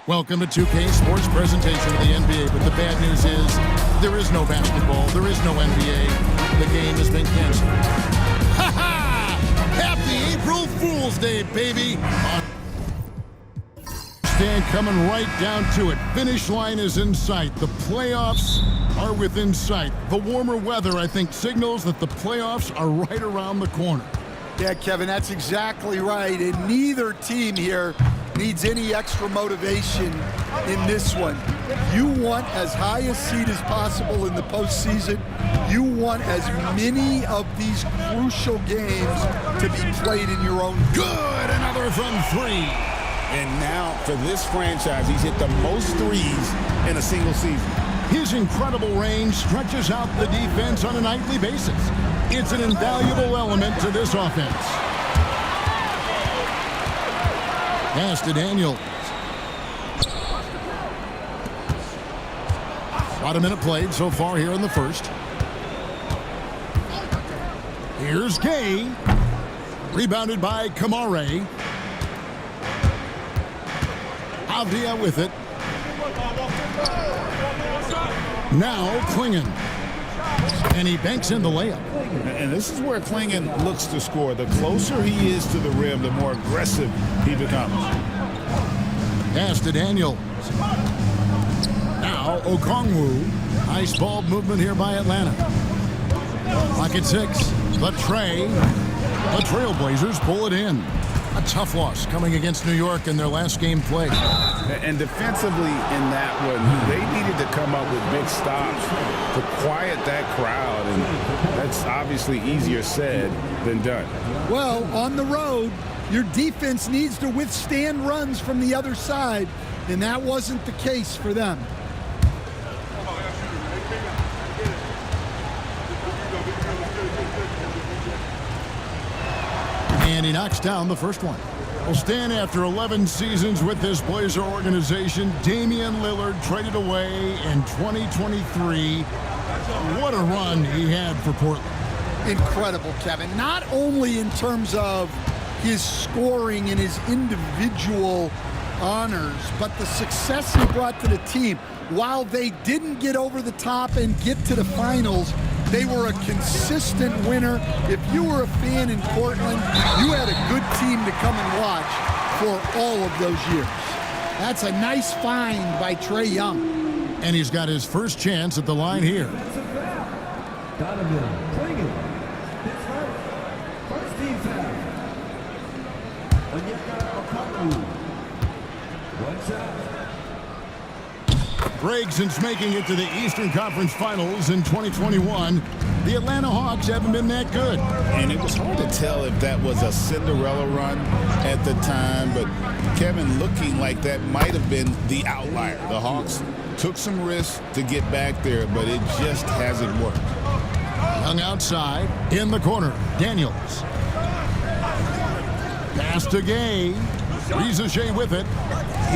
Welcome to 2K Sports presentation of the NBA, but the bad news is there is no basketball, there is no NBA. The game has been canceled. Ha ha! Happy April Fool's Day, baby! Stand coming right down to it. Finish line is in sight. The playoffs are within sight. The warmer weather, I think, signals that the playoffs are right around the corner. Yeah, Kevin, that's exactly right. And neither team here needs any extra motivation in this one. You want as high a seed as possible in the postseason. You want as many of these crucial games to be played in your own. Good, another from three. And now, for this franchise, he's hit the most threes in a single season. His incredible range stretches out the defense on a nightly basis. It's an invaluable element to this offense. Pass to Daniels. About a minute played so far here in the first. Here's Gay. Rebounded by Kamare. Avdia with it. Now Klingon. And he banks in the layup. And this is where Klingon looks to score. The closer he is to the rim, the more aggressive he becomes. Pass to Daniels. Now Okongwu. Nice ball movement here by Atlanta. Pocket six. The Trailblazers pull it in. A tough loss coming against New York in their last game played. And defensively in that one, they needed to come up with big stops to quiet that crowd. And that's obviously easier said than done. Well, on the road, your defense needs to withstand runs from the other side, and that wasn't the case for them. And he knocks down the first one. Will stand after 11 seasons with this Blazer organization. Damian Lillard traded away in 2023. What a run he had for Portland. Incredible, Kevin. Not only in terms of his scoring and his individual honors, but the success he brought to the team. While they didn't get over the top and get to the finals, they were a consistent winner. If you were a fan in Portland, you had a good team to come and watch for all of those years. That's a nice find by Trae Young. And he's got his first chance at the line here. Greg, since making it to the Eastern Conference Finals in 2021, the Atlanta Hawks haven't been that good. And it was hard to tell if that was a Cinderella run at the time, but Kevin, looking like that might have been the outlier. The Hawks took some risks to get back there, but it just hasn't worked. Young outside, in the corner, Daniels. Pass to Gay. Rizachet with it.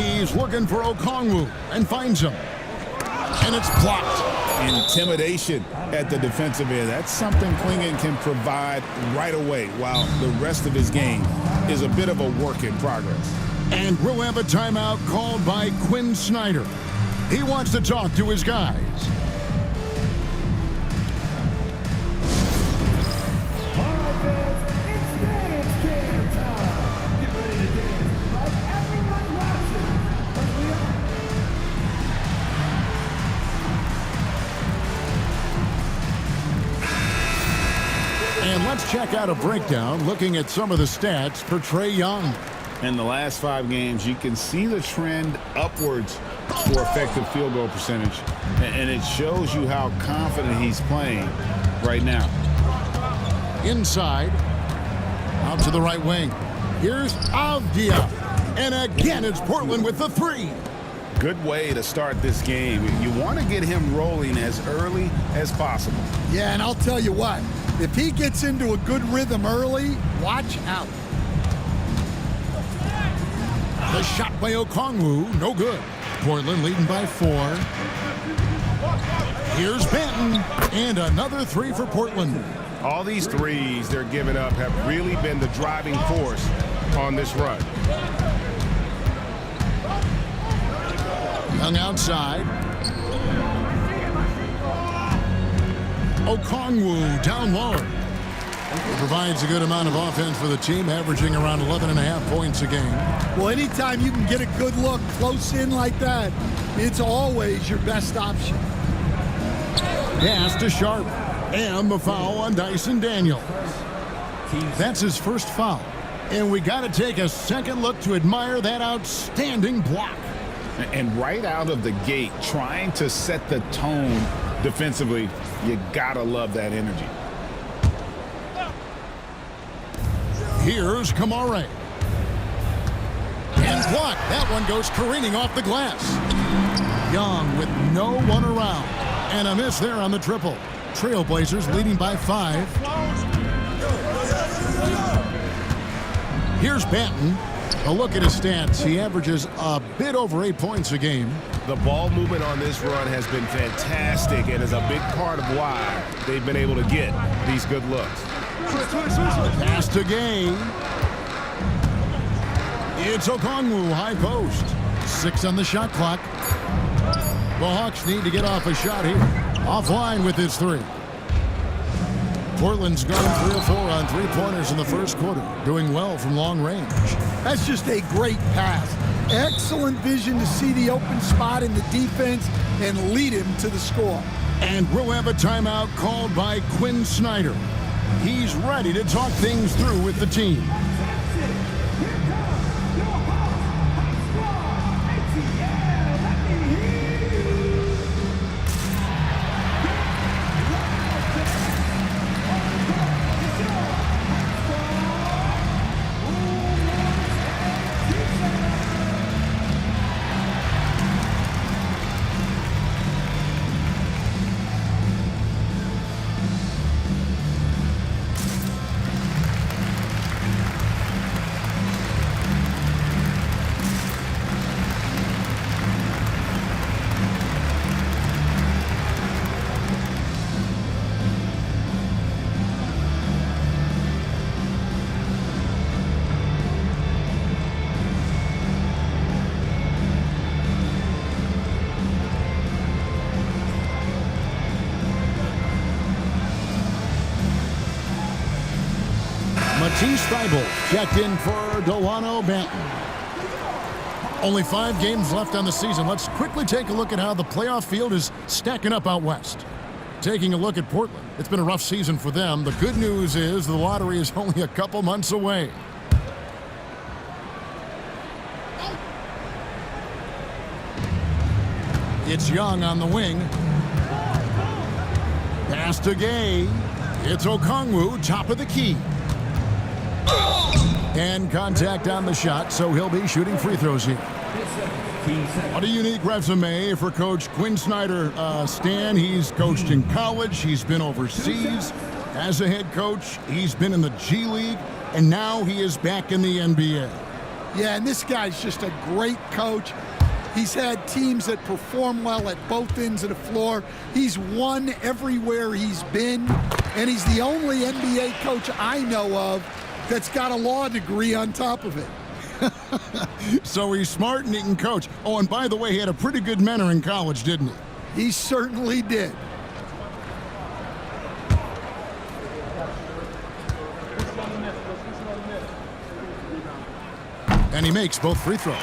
He's looking for Okongwu and finds him. And it's blocked. Intimidation at the defensive end. That's something Klingon can provide right away, while the rest of his game is a bit of a work in progress. And we'll have a timeout called by Quinn Snyder. He wants to talk to his guys. And let's check out a breakdown looking at some of the stats for Trae Young. In the last 5 games, you can see the trend upwards for effective field goal percentage. And it shows you how confident he's playing right now. Inside. Out to the right wing. Here's Avdia. And again, it's Portland with the three. Good way to start this game. You want to get him rolling as early as possible. Yeah, and I'll tell you what. If he gets into a good rhythm early, watch out. The shot by Okongwu, no good. Portland leading by 4. Here's Benton, and another three for Portland. All these threes they're giving up have really been the driving force on this run. Young outside. Okongwu down low. He provides a good amount of offense for the team, averaging around 11.5 points a game. Well, anytime you can get a good look close in like that, it's always your best option. Pass to Sharp. And the foul on Dyson Daniels. That's his first foul. And we got to take a second look to admire that outstanding block. And right out of the gate, trying to set the tone defensively, you got to love that energy. Here's Kamare. And blocked. That one goes careening off the glass. Young with no one around. And a miss there on the triple. Trailblazers leading by 5. Here's Banton. A look at his stats. He averages a bit over 8 points a game. The ball movement on this run has been fantastic and is a big part of why they've been able to get these good looks. Pass to Gay. It's Okongwu, high post. 6 on the shot clock. The Hawks need to get off a shot here. Offline with his 3. Portland's gone 3 or 4 on 3-pointers in the first quarter, doing well from long range. That's just a great pass. Excellent vision to see the open spot in the defense and lead him to the score. And we'll have a timeout called by Quinn Snyder. He's ready to talk things through with the team. Matisse Thybulle checked in for Delano Banton. Only 5 games left on the season. Let's quickly take a look at how the playoff field is stacking up out west. Taking a look at Portland. It's been a rough season for them. The good news is the lottery is only a couple months away. It's Young on the wing. Pass to Gay. It's Okongwu, top of the key. And contact on the shot, so he'll be shooting free throws here. What a unique resume for Coach Quinn Snyder. Stan, he's coached in college. He's been overseas as a head coach. He's been in the G League, and now he is back in the NBA. Yeah, and this guy's just a great coach. He's had teams that perform well at both ends of the floor. He's won everywhere he's been, and he's the only NBA coach I know of that's got a law degree on top of it. So he's smart and he can coach. Oh, and by the way, he had a pretty good mentor in college, didn't he? He certainly did. And he makes both free throws.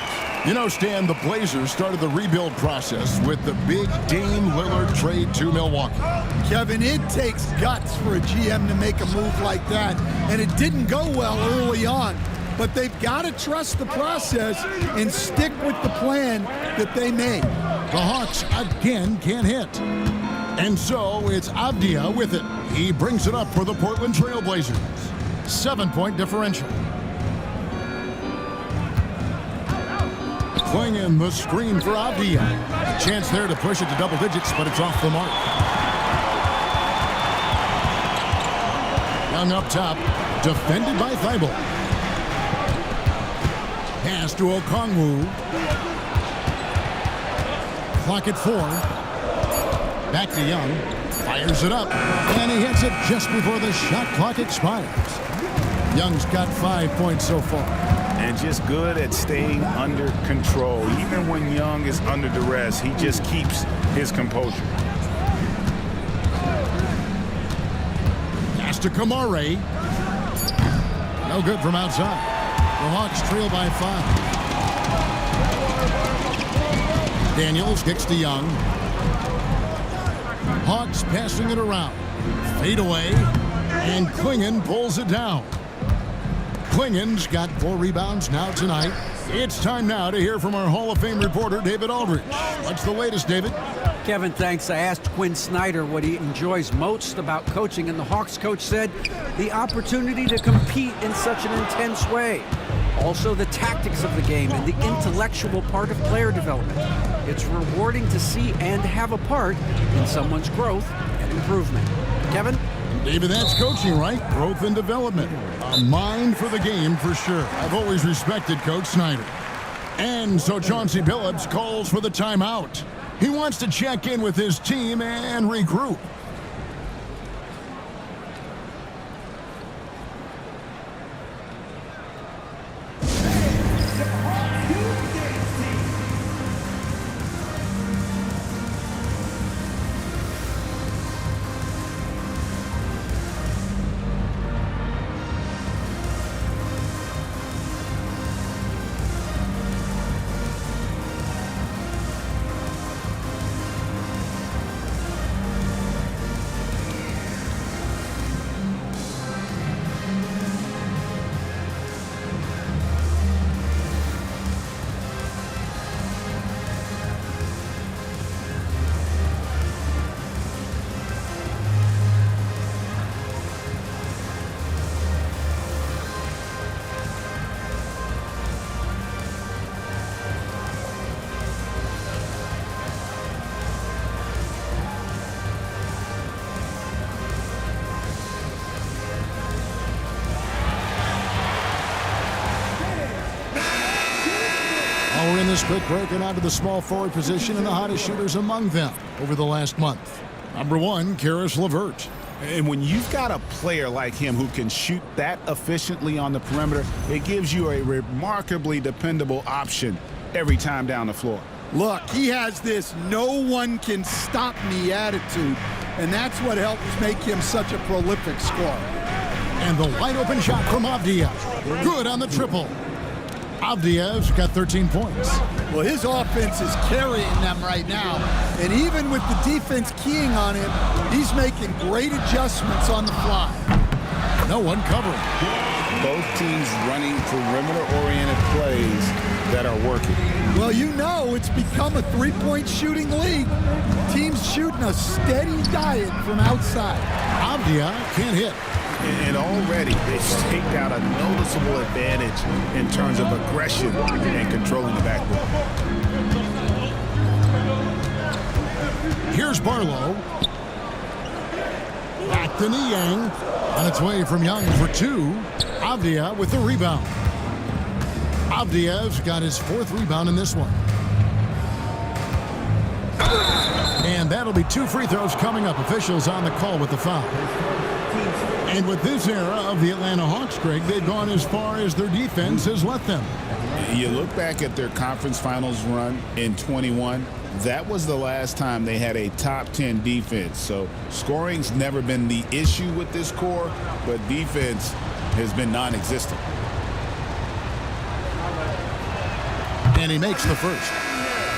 You know, Stan, the Blazers started the rebuild process with the big Dame Lillard trade to Milwaukee. Kevin, it takes guts for a GM to make a move like that, and it didn't go well early on. But they've got to trust the process and stick with the plan that they made. The Hawks again can't hit. And so it's Avdia with it. He brings it up for the Portland Trail Blazers. 7-point differential. Clinging the screen for Avdia. A chance there to push it to double digits, but it's off the mark. Young up top, defended by Thybulle. Pass to Okongwu. Clock at 4. Back to Young. Fires it up. And he hits it just before the shot clock expires. Young's got 5 points so far. and just good at staying under control. Even when Young is under duress, he just keeps his composure. Pass to Kamare. No good from outside. The Hawks trail by 5. Daniels kicks to Young. Hawks passing it around. Fade away. And Klingon pulls it down. Klingon's got 4 rebounds now tonight. It's time now to hear from our Hall of Fame reporter, David Aldridge. What's the latest, David? Kevin, thanks. I asked Quinn Snyder what he enjoys most about coaching, and the Hawks coach said the opportunity to compete in such an intense way. Also, the tactics of the game and the intellectual part of player development. It's rewarding to see and have a part in someone's growth and improvement. Kevin? David, that's coaching, right? Growth and development. A mind for the game for sure. I've always respected Coach Snyder. And so Chauncey Billups calls for the timeout. He wants to check in with his team and regroup. We're in this quick break and out to the small forward position and the hottest shooters among them over the last month. Number 1, Karis LeVert. And when you've got a player like him who can shoot that efficiently on the perimeter, it gives you a remarkably dependable option every time down the floor. Look, he has this no one can stop me attitude, and that's what helps make him such a prolific scorer. And the wide open shot from Avdia. Good on the triple. Avdia's got 13 points. Well, his offense is carrying them right now, and even with the defense keying on him, he's making great adjustments on the fly. No one covering. Both teams running perimeter-oriented plays that are working. Well, you know it's become a three-point shooting league. Teams shooting a steady diet from outside. Avdia can't hit. And already they've staked out a noticeable advantage in terms of aggression and controlling the backboard. Here's Barlow. Back to Niang. On its way from Young for 2. Avdia with the rebound. Avdia's got his 4th rebound in this one. And that'll be 2 free throws coming up. Officials on the call with the foul. And with this era of the Atlanta Hawks, Greg, they've gone as far as their defense has let them. You look back at their conference finals run in 21, that was the last time they had a top 10 defense. So scoring's never been the issue with this core, but defense has been non-existent. And he makes the first.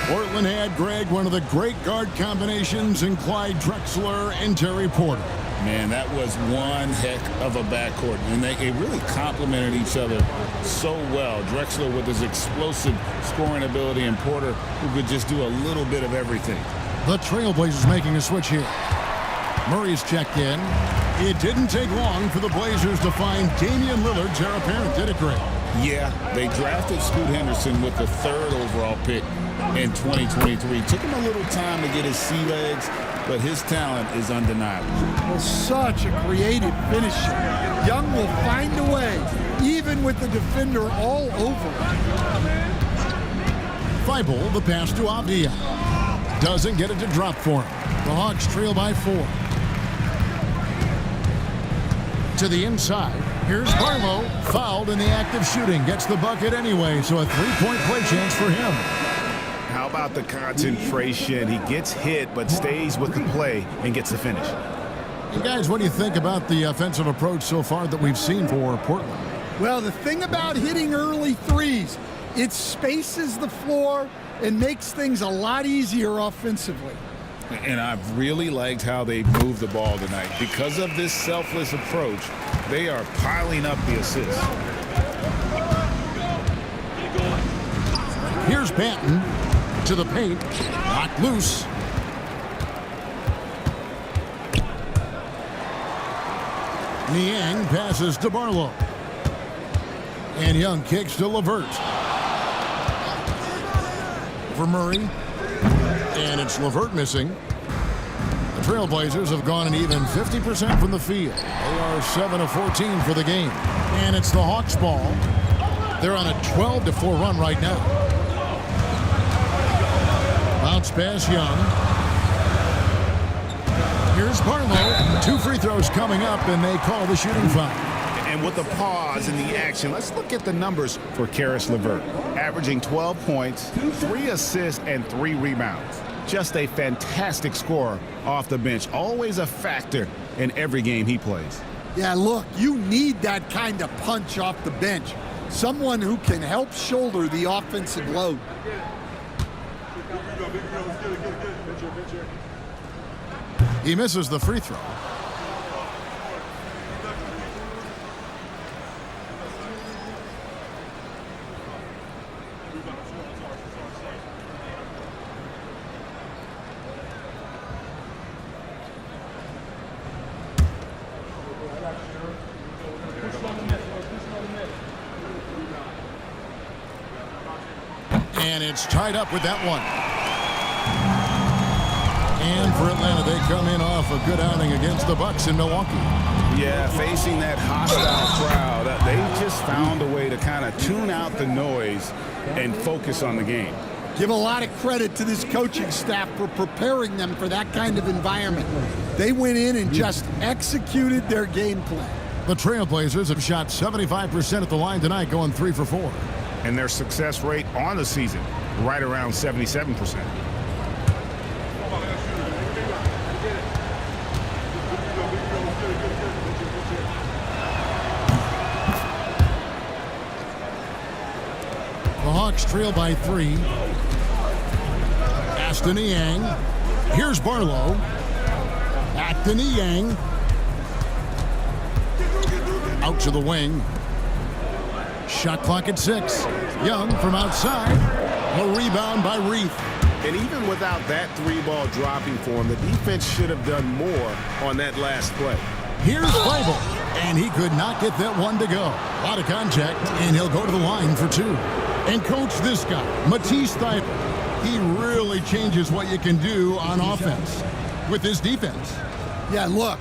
Portland had, Greg, one of the great guard combinations in Clyde Drexler and Terry Porter. Man, that was one heck of a backcourt, and they really complemented each other so well. Drexler with his explosive scoring ability, and Porter who could just do a little bit of everything. The Trailblazers making a switch here. Murray's checked in. It didn't take long for the Blazers to find Damian Lillard's heir apparent, did it, Greg? Yeah, they drafted Scoot Henderson with the 3rd overall pick in 2023. Took him a little time to get his sea legs, but his talent is undeniable. Well, such a creative finisher. Young will find a way, even with the defender all over him. Feibel, the pass to Avdia. Doesn't get it to drop for him. The Hawks trail by 4. To the inside, Here's Barlow, fouled in the act of shooting. Gets the bucket anyway, so a three-point play chance for him. How about the concentration? He gets hit, but stays with the play and gets the finish. You guys, what do you think about the offensive approach so far that we've seen for Portland? Well, the thing about hitting early threes, it spaces the floor and makes things a lot easier offensively. And I've really liked how they moved the ball tonight. Because of this selfless approach, they are piling up the assists. Here's Banton to the paint, knocked loose. Niang passes to Barlow. And Young kicks to LeVert. For Murray. And it's LeVert missing. The Trailblazers have gone an even 50% from the field. They are 7 of 14 for the game. And it's the Hawks ball. They're on a 12-4 run right now. Bounce pass, Young. Here's Barlow. 2 free throws coming up, and they call the shooting foul. And with the pause in the action, let's look at the numbers for Caris LeVert. Averaging 12 points, 3 assists, and 3 rebounds. Just a fantastic scorer off the bench. Always a factor in every game he plays. Yeah, look, you need that kind of punch off the bench. Someone who can help shoulder the offensive load. He misses the free throw. And it's tied up with that one. And for Atlanta, they come in off a good outing against the Bucks in Milwaukee. Yeah, facing that hostile crowd, they just found a way to kind of tune out the noise and focus on the game. Give a lot of credit to this coaching staff for preparing them for that kind of environment. They went in and just executed their game plan. The Trailblazers have shot 75% at the line tonight, going 3 for 4. And their success rate on the season, right around 77%. The Hawks trail by 3. Aston Niang. Here's Barlow. Back to Niang. Out to the wing. Shot clock at 6. Young from outside. A rebound by Reith. And even without that 3-ball dropping for him, the defense should have done more on that last play. Here's Bible, and he could not get that one to go. A lot of contact, and he'll go to the line for 2. And coach, this guy, Matisse Thybulle, he really changes what you can do on offense with his defense. Yeah, look,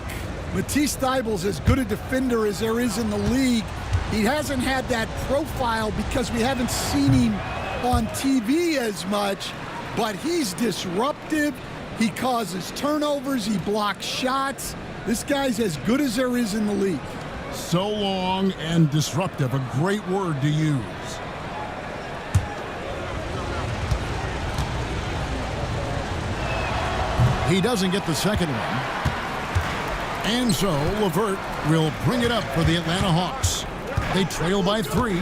Matisse Thybulle's as good a defender as there is in the league. He hasn't had that profile because we haven't seen him on TV as much, but he's disruptive. He causes turnovers. He blocks shots. This guy's as good as there is in the league. So long and disruptive, a great word to use. He doesn't get the second one. And so LeVert will bring it up for the Atlanta Hawks. They trail by 3.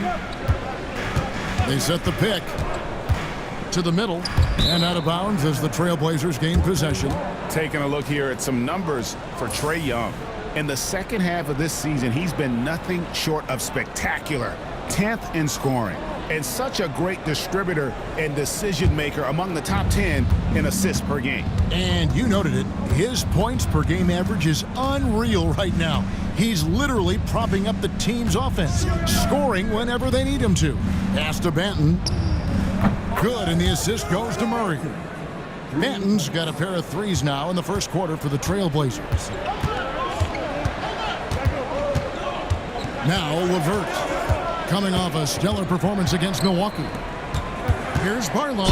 They set the pick to the middle and out of bounds as the Trailblazers gain possession. Taking a look here at some numbers for Trae Young. In the second half of this season, he's been nothing short of spectacular. 10th in scoring. And such a great distributor and decision maker, among the top 10 in assists per game. And you noted it, his points per game average is unreal right now. He's literally propping up the team's offense, scoring whenever they need him to. Pass to Banton. Good, and the assist goes to Murray. Banton's got a pair of 3s now in the first quarter for the Trailblazers. Now LeVert, coming off a stellar performance against Milwaukee. Here's Barlow,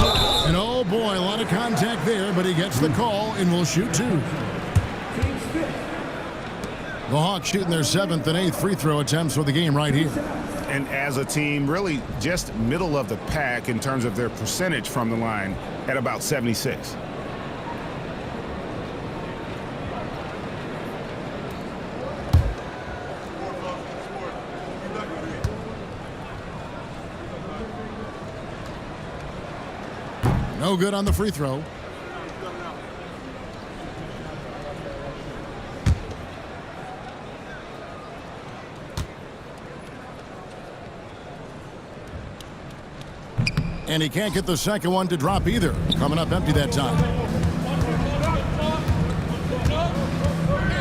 and oh boy, a lot of contact there, but he gets the call and will shoot 2. The Hawks shooting their 7th and 8th free throw attempts for the game right here. And as a team, really just middle of the pack in terms of their percentage from the line at about 76. No good on the free throw. And he can't get the second one to drop either. Coming up empty that time.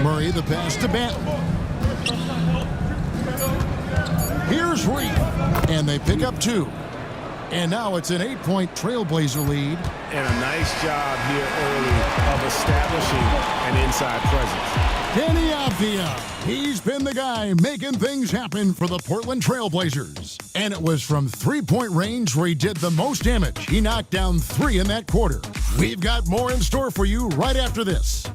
Murray, the pass to Banton. Here's Reed. And they pick up 2. And now it's an 8-point Trailblazer lead. And a nice job here early of establishing an inside presence. Danny Avdia, he's been the guy making things happen for the Portland Trailblazers. And it was from three-point range where he did the most damage. He knocked down 3 in that quarter. We've got more in store for you right after this.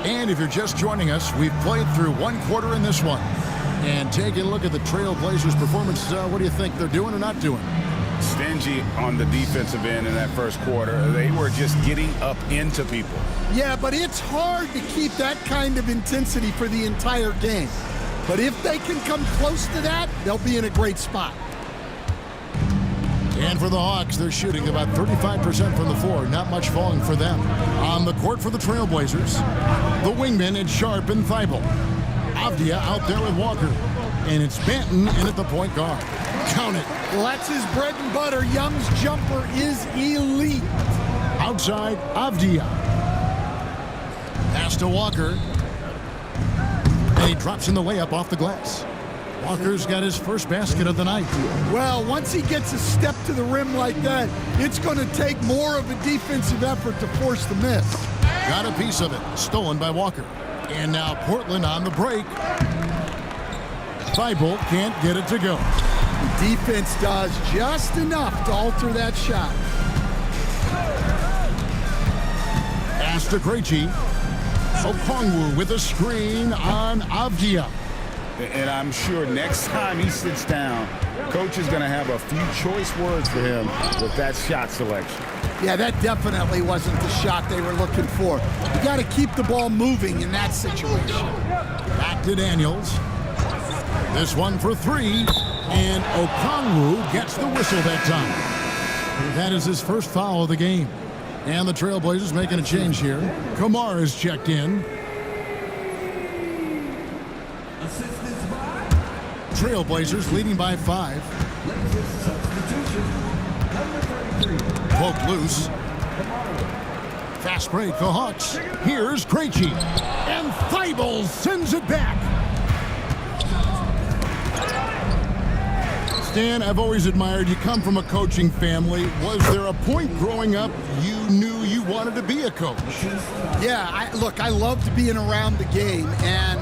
And if you're just joining us, we've played through 1 quarter in this one. And taking a look at the Trailblazers' performance, what do you think they're doing or not doing? Stingy on the defensive end in that first quarter. They were just getting up into people. Yeah, but it's hard to keep that kind of intensity for the entire game. But if they can come close to that, they'll be in a great spot. And for the Hawks, they're shooting about 35% from the floor. Not much falling for them. On the court for the Trailblazers, the wingmen, it's Sharp and Thibault. Avdia out there with Walker. And it's Banton in at the point guard. Count it. Well, that's his bread and butter. Young's jumper is elite. Outside, Avdia. Pass to Walker. And he drops in the layup off the glass. Walker's got his first basket of the night. Well, once he gets a step to the rim like that, it's going to take more of a defensive effort to force the miss. Got a piece of it. Stolen by Walker. And now Portland on the break. Thibault can't get it to go. The defense does just enough to alter that shot. Pass to Krejci. Okongwu with a screen on Avdia. And I'm sure next time he sits down, coach is going to have a few choice words for him with that shot selection. Yeah, that definitely wasn't the shot they were looking for. You got to keep the ball moving in that situation. Back to Daniels. This one for 3. And Okongwu gets the whistle that time. That is his first foul of the game. And the Trailblazers making a change here. Kamara is checked in. Trailblazers leading by 5. Poked loose. Fast break, the Hawks. Here's Krejci. And Thibault sends it back. Stan, I've always admired you. Come from a coaching family. Was there a point growing up you knew you wanted to be a coach? Yeah, I loved being around the game, and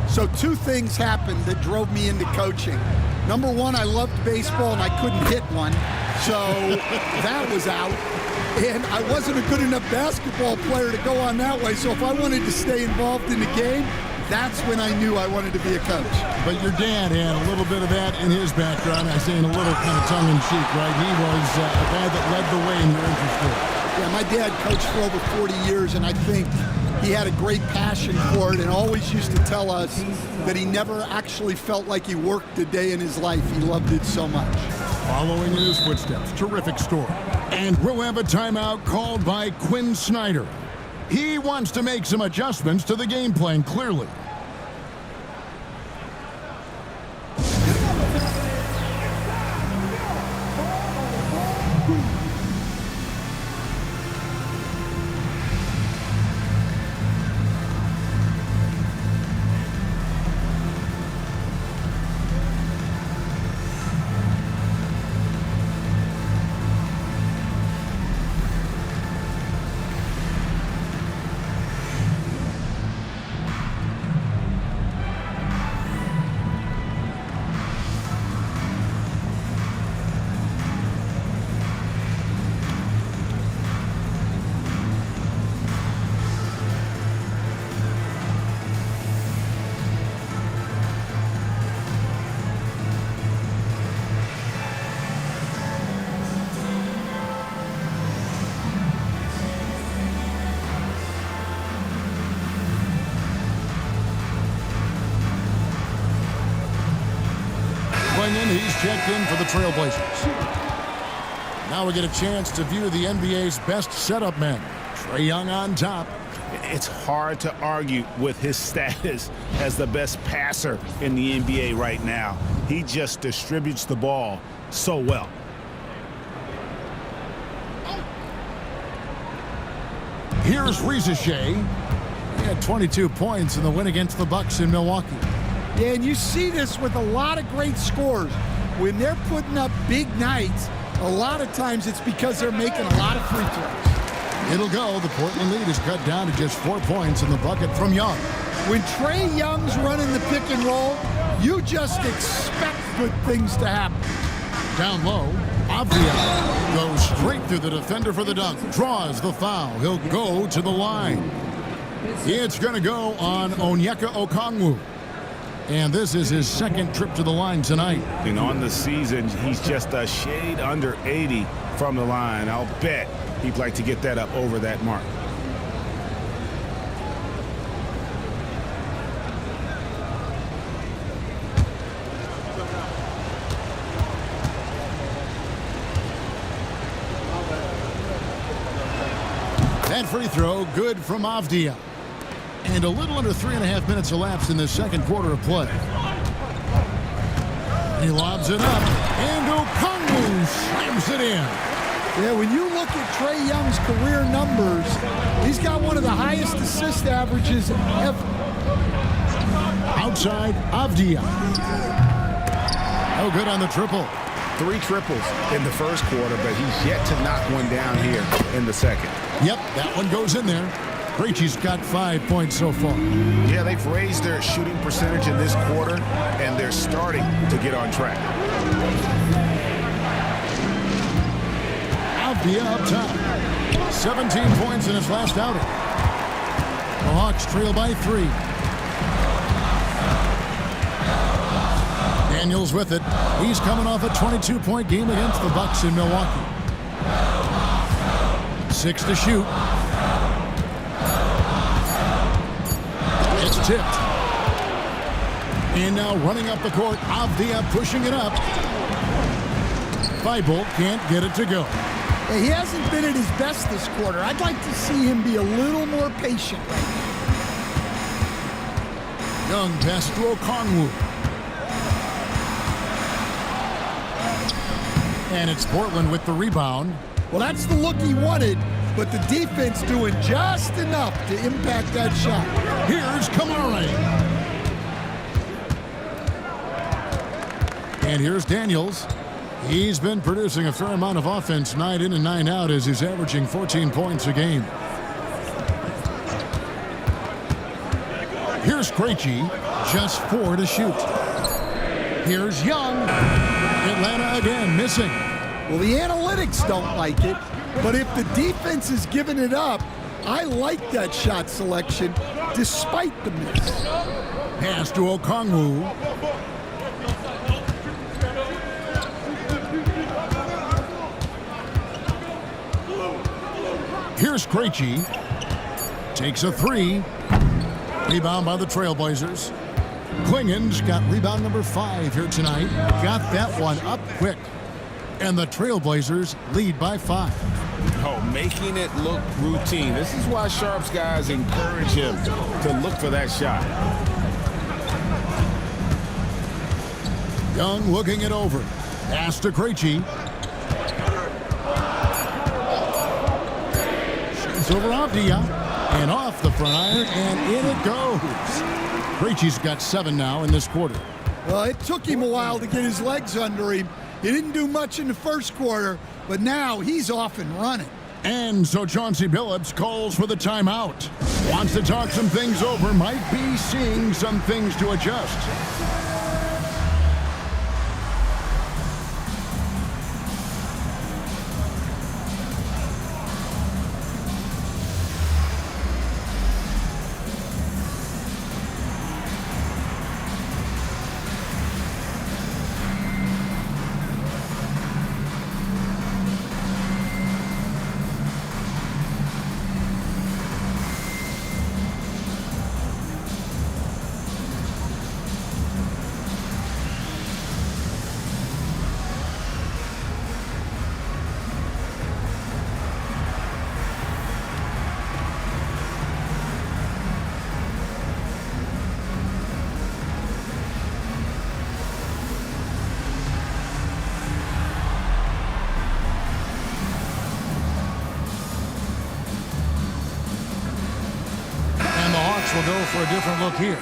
so 2 things happened that drove me into coaching. Number 1, I loved baseball and I couldn't hit one, so that was out. And I wasn't a good enough basketball player to go on that way, so if I wanted to stay involved in the game, that's when I knew I wanted to be a coach. But your dad had a little bit of that in his background. I say in a little kind of tongue-in-cheek, right? He was a guy that led the way in your interest. Yeah, my dad coached for over 40 years, and I think he had a great passion for it and always used to tell us that he never actually felt like he worked a day in his life. He loved it so much. Following in his footsteps, terrific story. And we'll have a timeout called by Quinn Snyder. He wants to make some adjustments to the game plan, clearly. checked in for the Trailblazers. Now we get a chance to view the NBA's best setup men. Trae Young on top. It's hard to argue with his status as the best passer in the NBA right now. He just distributes the ball so well. Here's Reza Shea. He had 22 points in the win against the Bucks in Milwaukee. Yeah, and you see this with a lot of great scores. When they're putting up big nights, a lot of times it's because they're making a lot of free throws. It'll go. The Portland lead is cut down to just 4 points in the bucket from Young. When Trae Young's running the pick and roll, you just expect good things to happen. Down low, Avdia goes straight through the defender for the dunk. Draws the foul. He'll go to the line. It's going to go on Onyeka Okongwu. And this is his second trip to the line tonight. And on the season, he's just a shade under 80 from the line. I'll bet he'd like to get that up over that mark. That free throw, good from Avdia. And a little under 3.5 minutes elapsed in the second quarter of play. He lobs it up, and Okongwu slams it in. Yeah, when you look at Trae Young's career numbers, he's got one of the highest assist averages ever. Outside, Avdia. No good on the triple. 3 triples in the first quarter, but he's yet to knock one down here in the second. Yep, that one goes in there. Krejci's got 5 points so far. Yeah, they've raised their shooting percentage in this quarter, and they're starting to get on track. Avdia up top. 17 points in his last outing. The Hawks trail by 3. Daniels with it. He's coming off a 22-point game against the Bucks in Milwaukee. 6 to shoot. It's tipped. And now running up the court, Avdia pushing it up. Thibault can't get it to go. He hasn't been at his best this quarter. I'd like to see him be a little more patient right now. Young pass to Okongwu. And it's Portland with the rebound. Well, that's the look he wanted, but the defense doing just enough to impact that shot. Here's Kamari. And here's Daniels. He's been producing a fair amount of offense night in and night out as he's averaging 14 points a game. Here's Krejci, just 4 to shoot. Here's Young. Atlanta again missing. Well, the analytics don't like it, but if the defense is giving it up, I like that shot selection despite the miss. Pass to Okongwu. Here's Krejci. Takes a 3. Rebound by the Trailblazers. Klingen's got rebound number 5 here tonight. Got that one up quick. And the Trailblazers lead by 5. Oh, making it look routine. This is why Sharp's guys encourage him to look for that shot. Young looking it over. Pass to Krejci. Shoots over Avdia. And off the front iron, and in it goes. Krejci's got 7 now in this quarter. Well, it took him a while to get his legs under him. He didn't do much in the first quarter, but now he's off and running. And so Chauncey Billups calls for the timeout. Wants to talk some things over, might be seeing some things to adjust. the Hawks will go for a different look here.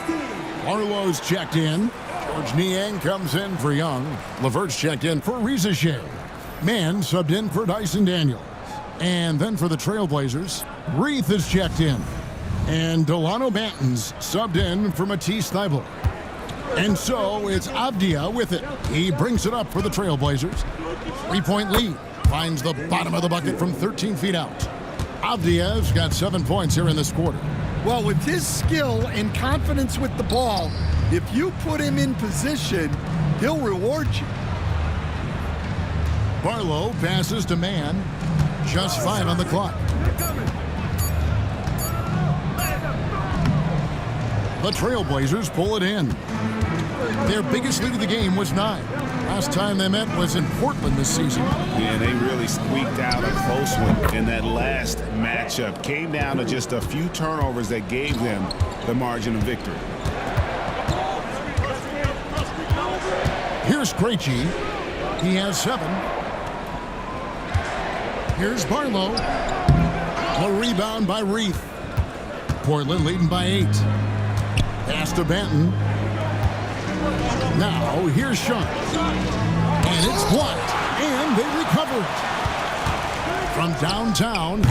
Barlow's checked in. George Niang comes in for Young. Levert's checked in for Rizachet. Mann subbed in for Dyson Daniels. And then for the Trailblazers, Reith is checked in. And Delano Banton's subbed in for Matisse Thybulle. And so it's Avdia with it. He brings it up for the Trailblazers. 3-point lead. Finds the bottom of the bucket from 13 feet out. Avdia's got 7 points here in this quarter. Well, with his skill and confidence with the ball, if you put him in position, he'll reward you. Barlow passes to Mann. Just 5 on the clock. The Trailblazers pull it in. Their biggest lead of the game was 9. Last time they met was in Portland this season. Yeah, they really squeaked out a close one in that last matchup. Came down to just a few turnovers that gave them the margin of victory. Here's Krejci. He has 7. Here's Barlow. A rebound by Reith. Portland leading by 8. Pass to Banton. Now, here's Sean. And it's blocked. And they recover it. From downtown,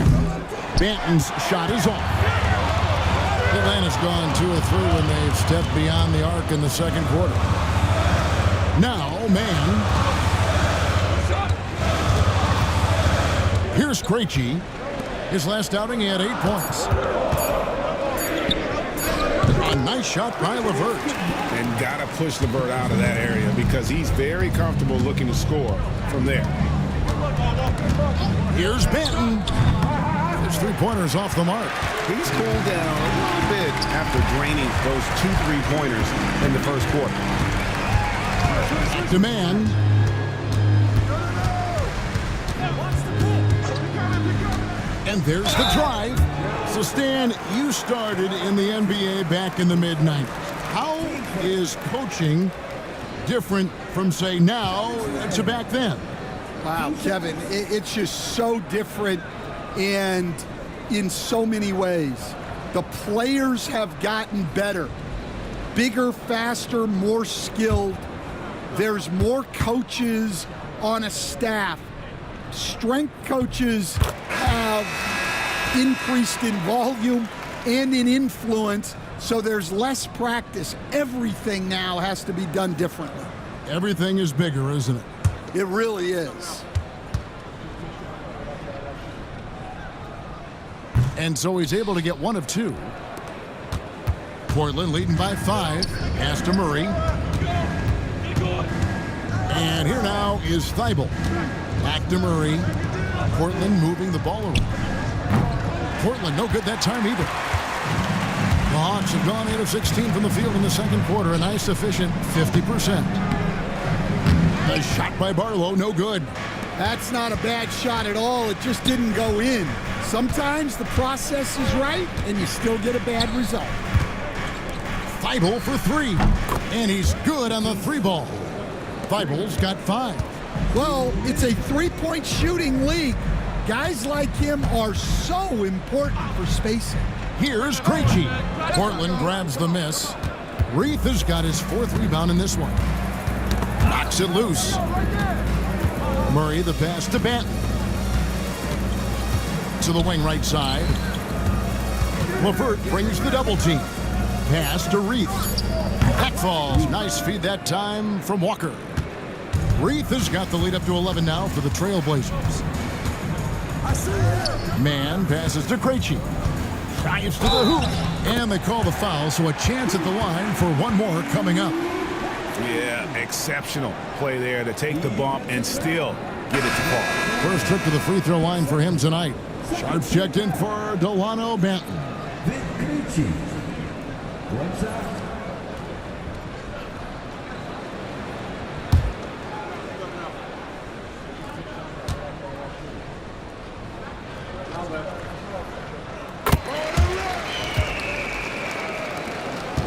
Banton's shot is off. Atlanta's gone 2 of 3 when they've stepped beyond the arc in the second quarter. Now, Mann. Here's Krejci. His last outing, he had 8 points. A nice shot by Levert. And got to push Levert out of that area because he's very comfortable looking to score from there. Here's Banton. His 3-pointers off the mark. He's cooled down a little bit after draining those 2 3-pointers in the first quarter. Demand. And there's the drive. So, Stan, you started in the NBA back in the mid-90s. How is coaching different from, say, now to back then? Wow, Kevin, it's just so different and in so many ways. The players have gotten better. Bigger, faster, more skilled. There's more coaches on a staff. Strength coaches have increased in volume and in influence, so there's less practice. Everything now has to be done differently. Everything is bigger, isn't it? It really is. And so he's able to get 1 of 2. Portland leading by 5. Pass to Murray. And here now is Thybulle. Back to Murray. Portland moving the ball around. Portland no good that time either. The Hawks have gone 8 of 16 from the field in the second quarter. A nice efficient 50%. A shot by Barlow, no good. That's not a bad shot at all. It just didn't go in. Sometimes the process is right and you still get a bad result. Thybulle for 3. And he's good on the 3-ball. Thybulle's got 5. Well, it's a 3-point shooting league. Guys like him are so important for spacing. Here's Krejci. Portland grabs the miss. Reith has got his 4th rebound in this one. Knocks it loose. Murray the pass to Banton. To the wing right side. Levert brings the double team. Pass to Reith. Back falls. Nice feed that time from Walker. Reith has got the lead up to 11 now for the Trailblazers. Mann passes to Krejci. Drives to the hoop. And they call the foul, so a chance at the line for 1 more coming up. Yeah, exceptional play there to take the bump and still get it to fall. First trip to the free throw line for him tonight. Sharps checked in for Delano Banton.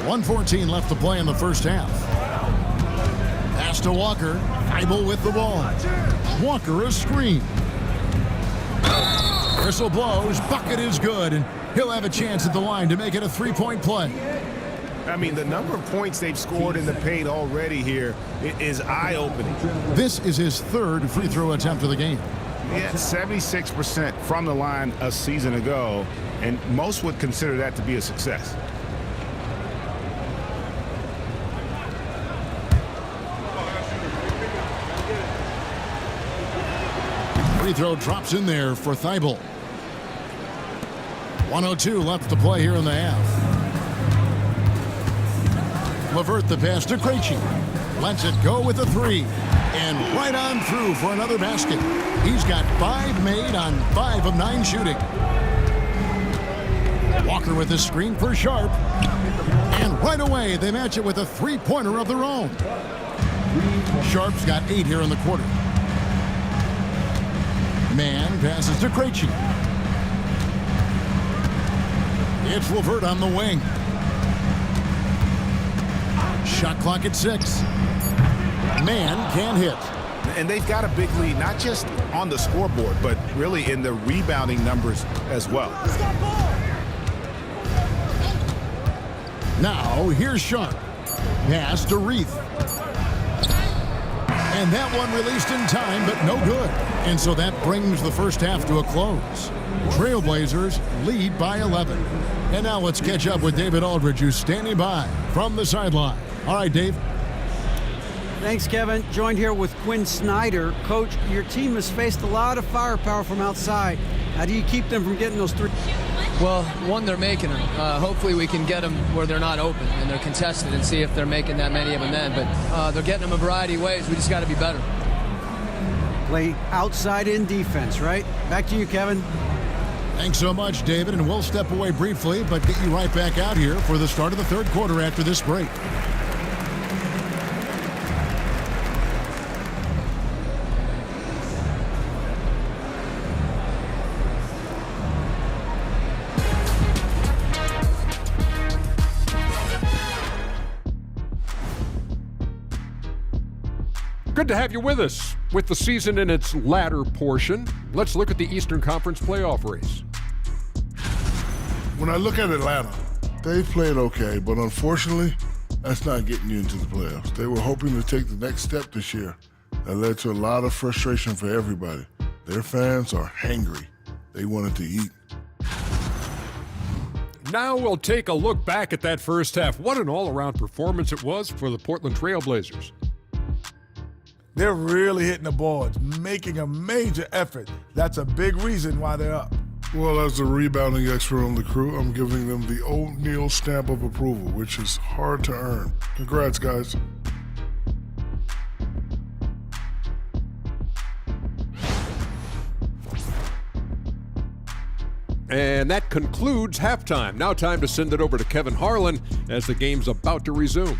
.114 left to play in the first half. Pass to Walker. Thybulle with the ball. Walker a screen. Whistle blows. Bucket is good. And He'll have a chance at the line to make it a three-point play. I mean, the number of points they've scored in the paint already here is eye-opening. This is his third free throw attempt of the game. He had 76% from the line a season ago, and most would consider that to be a success. Free throw drops in there for Thibault. 1:02 left to play here in the half. Levert the pass to Krejci. Lets it go with a three. And right on through for another basket. He's got 5 made on 5 of 9 shooting. Walker with a screen for Sharp. And right away, they match it with a three-pointer of their own. Sharp's got 8 here in the quarter. Man passes to Krejci. It's Levert on the wing. Shot clock at 6. Man can't hit. And they've got a big lead, not just on the scoreboard, but really in the rebounding numbers as well. Now, here's Sharp. Pass to Reith. And that one released in time, but no good. And so that brings the first half to a close. Trailblazers lead by 11. And now let's catch up with David Aldridge, who's standing by from the sideline. All right, Dave. Thanks, Kevin. Joined here with Quinn Snyder. Coach, your team has faced a lot of firepower from outside. How do you keep them from getting those three? Well, one, they're making them. Hopefully we can get them where they're not open and they're contested and see if they're making that many of them then. But they're getting them a variety of ways. We just got to be better. Play outside-in defense, right? Back to you, Kevin. Thanks so much, David, and we'll step away briefly, but get you right back out here for the start of the third quarter after this break. Good to have you with us. With the season in its latter portion, let's look at the Eastern Conference playoff race. When I look at Atlanta, they've played okay, but unfortunately, that's not getting you into the playoffs. They were hoping to take the next step this year. That led to a lot of frustration for everybody. Their fans are hangry. They wanted to eat. Now we'll take a look back at that first half. What an all-around performance it was for the Portland Trailblazers. They're really hitting the boards, making a major effort. That's a big reason why they're up. Well, as the rebounding expert on the crew, I'm giving them the O'Neal stamp of approval, which is hard to earn. Congrats, guys. And that concludes halftime. Now time to send it over to Kevin Harlan as the game's about to resume.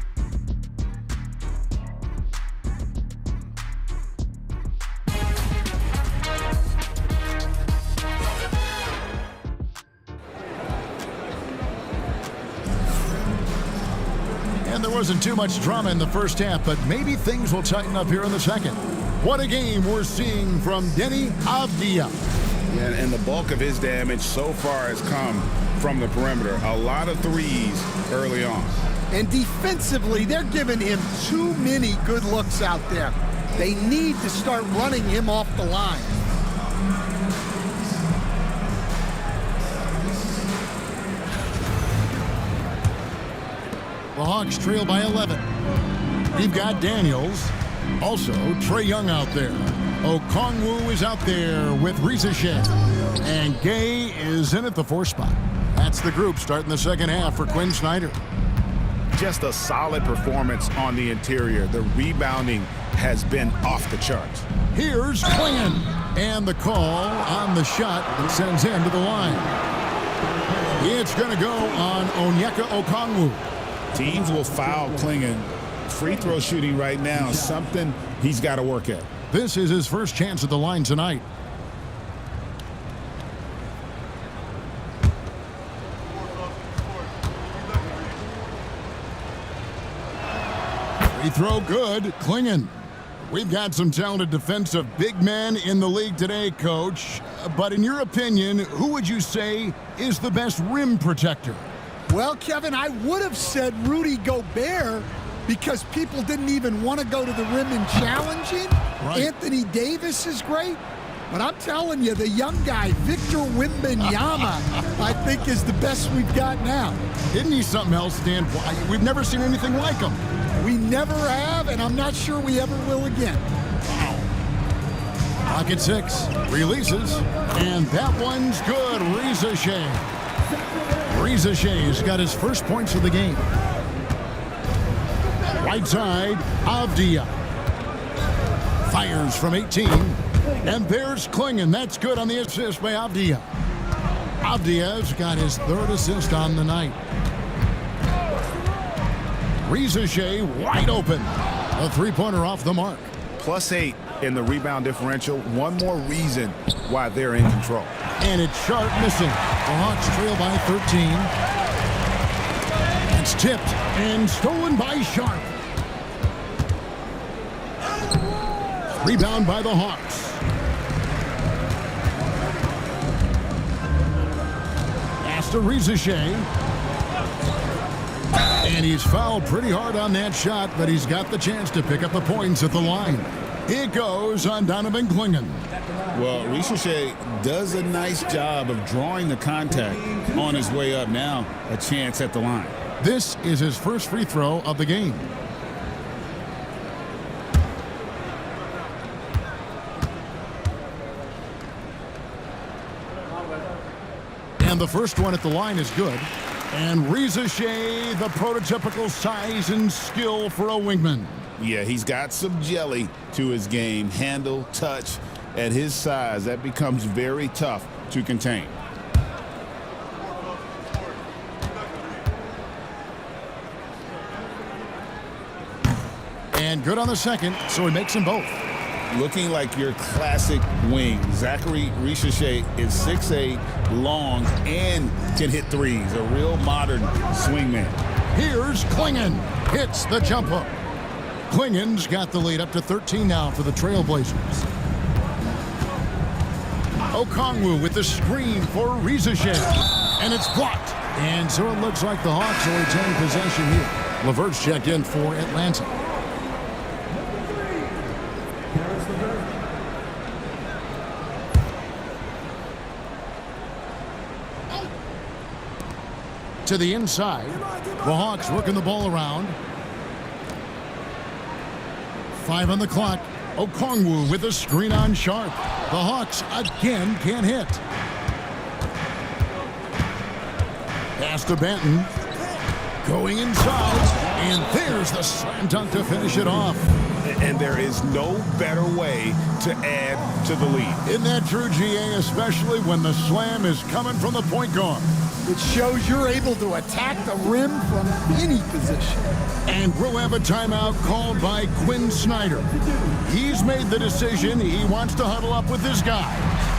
There wasn't too much drama in the first half, but maybe things will tighten up here in the second. What a game we're seeing from Deni Avdija. Yeah, and the bulk of his damage so far has come from the perimeter. A lot of threes early on. And defensively, they're giving him too many good looks out there. They need to start running him off the line. The Hawks trail by 11. We've got Daniels. Also, Trae Young out there. Okongwu is out there with Rizachet. And Gay is in at the 4 spot. That's the group starting the second half for Quinn Snyder. Just a solid performance on the interior. The rebounding has been off the charts. Here's Klingon. And the call on the shot that sends him to the line. It's going to go on Onyeka Okongwu. Teams will foul Klingon. Free throw shooting right now, something he's got to work at. This is his first chance at the line tonight. Free throw good. Klingon. We've got some talented defensive big men in the league today, Coach. But in your opinion, who would you say is the best rim protector? Well, Kevin, I would have said Rudy Gobert because people didn't even want to go to the rim and challenge him. Right. Anthony Davis is great. But I'm telling you, the young guy, Victor Wembanyama, I think is the best we've got now. Isn't he something else, Dan? We've never seen anything like him. We never have, and I'm not sure we ever will again. Pocket 6, releases, and that one's good. Reza Shea's got his first points of the game. Right side, Avdia. Fires from 18, and there's Klingon. That's good on the assist by Avdia. Avdia's got his third assist on the night. Reza Shea wide open. A three-pointer off the mark. +8 in the rebound differential. One more reason why they're in control. And it's Sharp missing. The Hawks trail by 13. It's tipped and stolen by Sharp. Rebound by the Hawks. Pass to Reza Shea. And he's fouled pretty hard on that shot, but he's got the chance to pick up the points at the line. It goes on Donovan Klingon. Well, Ricochet does a nice job of drawing the contact on his way up. Now a chance at the line. This is his first free throw of the game. And the first one at the line is good. And Reza Shea, the prototypical size and skill for a wingman. Yeah, he's got some jelly to his game. Handle, touch. At his size, that becomes very tough to contain. And good on the second, so he makes them both. Looking like your classic wing. Zachary Ricochet is 6'8", long, and can hit threes. A real modern swingman. Here's Klingon. Hits the jump hook. Klingon's got the lead up to 13 now for the Trailblazers. Okongwu with the screen for Reza Shea. And it's blocked. And so it looks like the Hawks will retain possession here. LeVert's checked in for Atlanta. To the inside. The Hawks working the ball around. 5 on the clock. Okongwu with a screen on Sharp. The Hawks again can't hit. Pass to Benton. Going inside. And there's the slam dunk to finish it off. And there is no better way to add to the lead. Isn't that true, GA? Especially when the slam is coming from the point guard. It shows you're able to attack the rim from any position. And we'll have a timeout called by Quinn Snyder. He's made the decision. He wants to huddle up with his guys.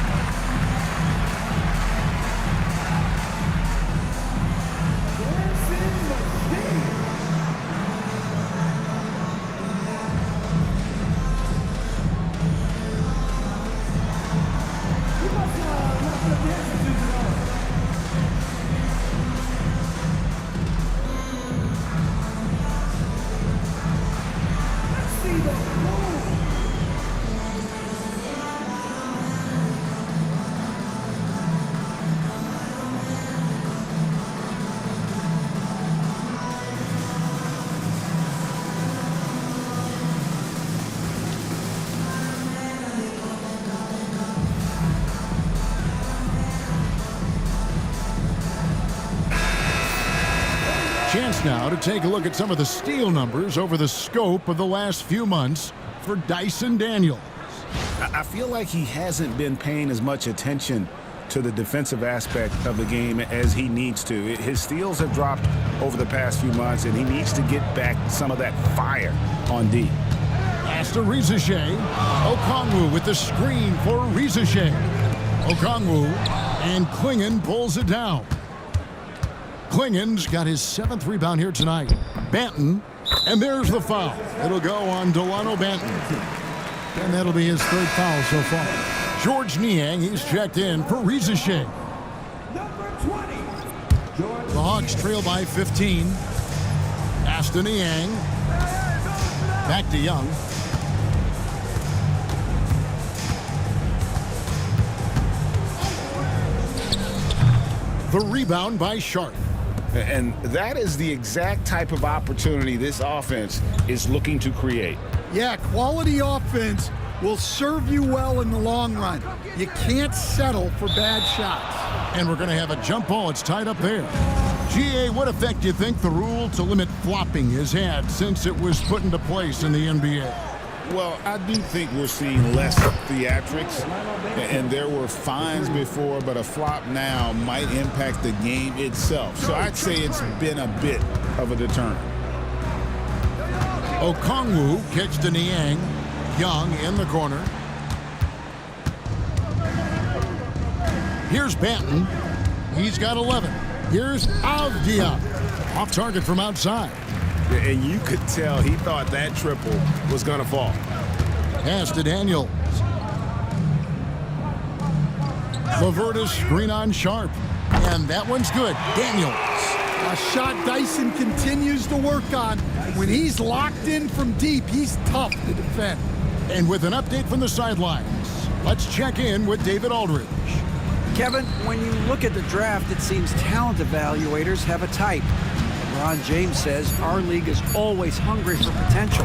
Chance now to take a look at some of the steal numbers over the scope of the last few months for Dyson Daniels. I feel like he hasn't been paying as much attention to the defensive aspect of the game as he needs to. His steals have dropped over the past few months, and he needs to get back some of that fire on D. Pass to Reza Shea. Okongwu with the screen for Reza Shea. Okongwu, and Klingon pulls it down. Klingon's got his 7th rebound here tonight. Benton And there's the foul. It'll go on Delano Banton. And that'll be his third foul so far. George Niang, he's checked in for Rizachet. The Hawks trail by 15. Pass to Niang. Back to Young. The rebound by Sharp. And that is the exact type of opportunity this offense is looking to create. Yeah, quality offense will serve you well in the long run. You can't settle for bad shots. And we're going to have a jump ball. It's tied up there. GA, what effect do you think the rule to limit flopping has had since it was put into place in the NBA? Well, I do think we're seeing less theatrics, and there were fines before, but a flop now might impact the game itself. So I'd say it's been a bit of a deterrent. Okongwu kicks to Niang. Young in the corner. Here's Banton. He's got 11. Here's Avdia. Off target from outside. And you could tell he thought that triple was going to fall. Pass to Daniels. Lavertis screen on Sharp. And that one's good. Daniels. A shot Dyson continues to work on. When he's locked in from deep, he's tough to defend. And with an update from the sidelines, let's check in with David Aldridge. Kevin, when you look at the draft, it seems talent evaluators have a type. LeBron James says our league is always hungry for potential.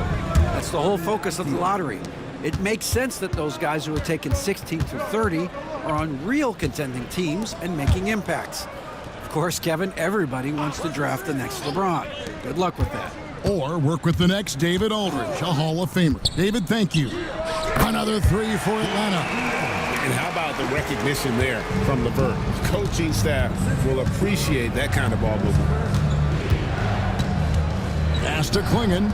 That's the whole focus of the lottery. It makes sense that those guys who are taken 16 through 30 are on real contending teams and making impacts. Of course, Kevin, everybody wants to draft the next LeBron. Good luck with that. Or work with the next David Aldridge, a Hall of Famer. David, thank you. Another three for Atlanta. And how about the recognition there from LeVert? Coaching staff will appreciate that kind of ball movement. Pass to Klingon.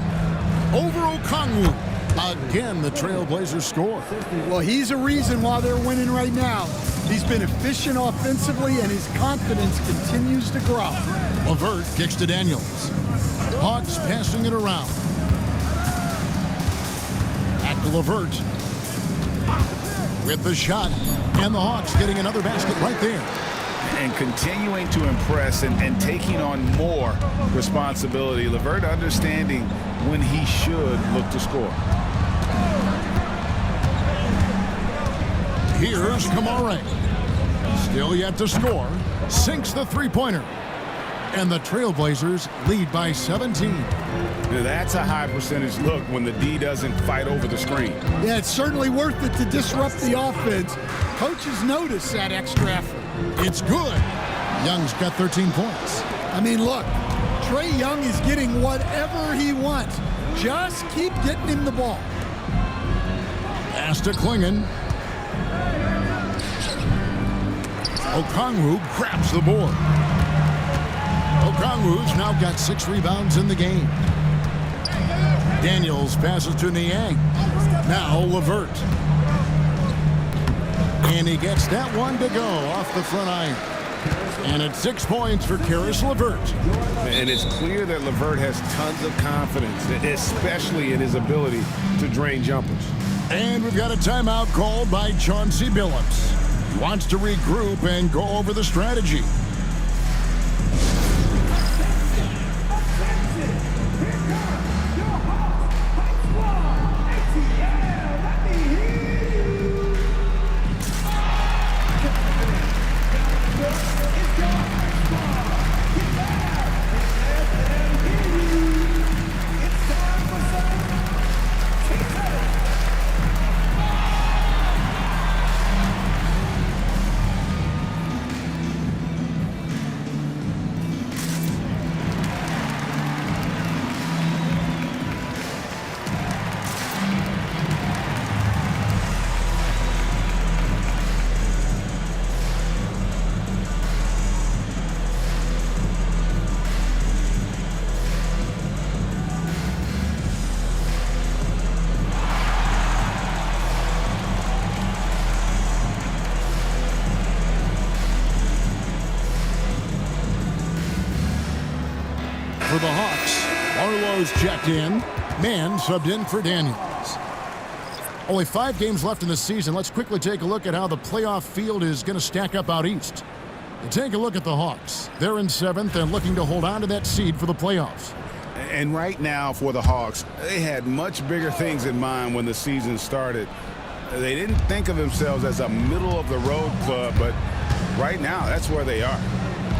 Over Okongwu. Again, the Trailblazers score. Well, he's a reason why they're winning right now. He's been efficient offensively, and his confidence continues to grow. LeVert kicks to Daniels. Hawks passing it around. Back to LeVert. With the shot. And the Hawks getting another basket right there. And continuing to impress and taking on more responsibility. LeVert understanding when he should look to score. Here's Kamare. Still yet to score. Sinks the three-pointer. And the Trailblazers lead by 17. Now that's a high percentage look when the D doesn't fight over the screen. Yeah, it's certainly worth it to disrupt the offense. Coaches notice that extra effort. It's good. Young's got 13 points. I mean, look, Trae Young is getting whatever he wants. Just keep getting him the ball. Pass to Klingon. Okongwu grabs the board. Okongwu's now got 6 rebounds in the game. Daniels passes to Niang. Now LeVert. And he gets that one to go off the front iron. And it's 6 points for Karis LeVert. And it's clear that LeVert has tons of confidence, especially in his ability to drain jumpers. And we've got a timeout called by Chauncey Billups. He wants to regroup and go over the strategy. For the Hawks, Barlow's checked in. Mann subbed in for Daniels. Only 5 games left in the season. Let's quickly take a look at how the playoff field is going to stack up out east. And take a look at the Hawks. They're in 7th and looking to hold on to that seed for the playoffs. And right now for the Hawks, they had much bigger things in mind when the season started. They didn't think of themselves as a middle-of-the-road club, but right now that's where they are.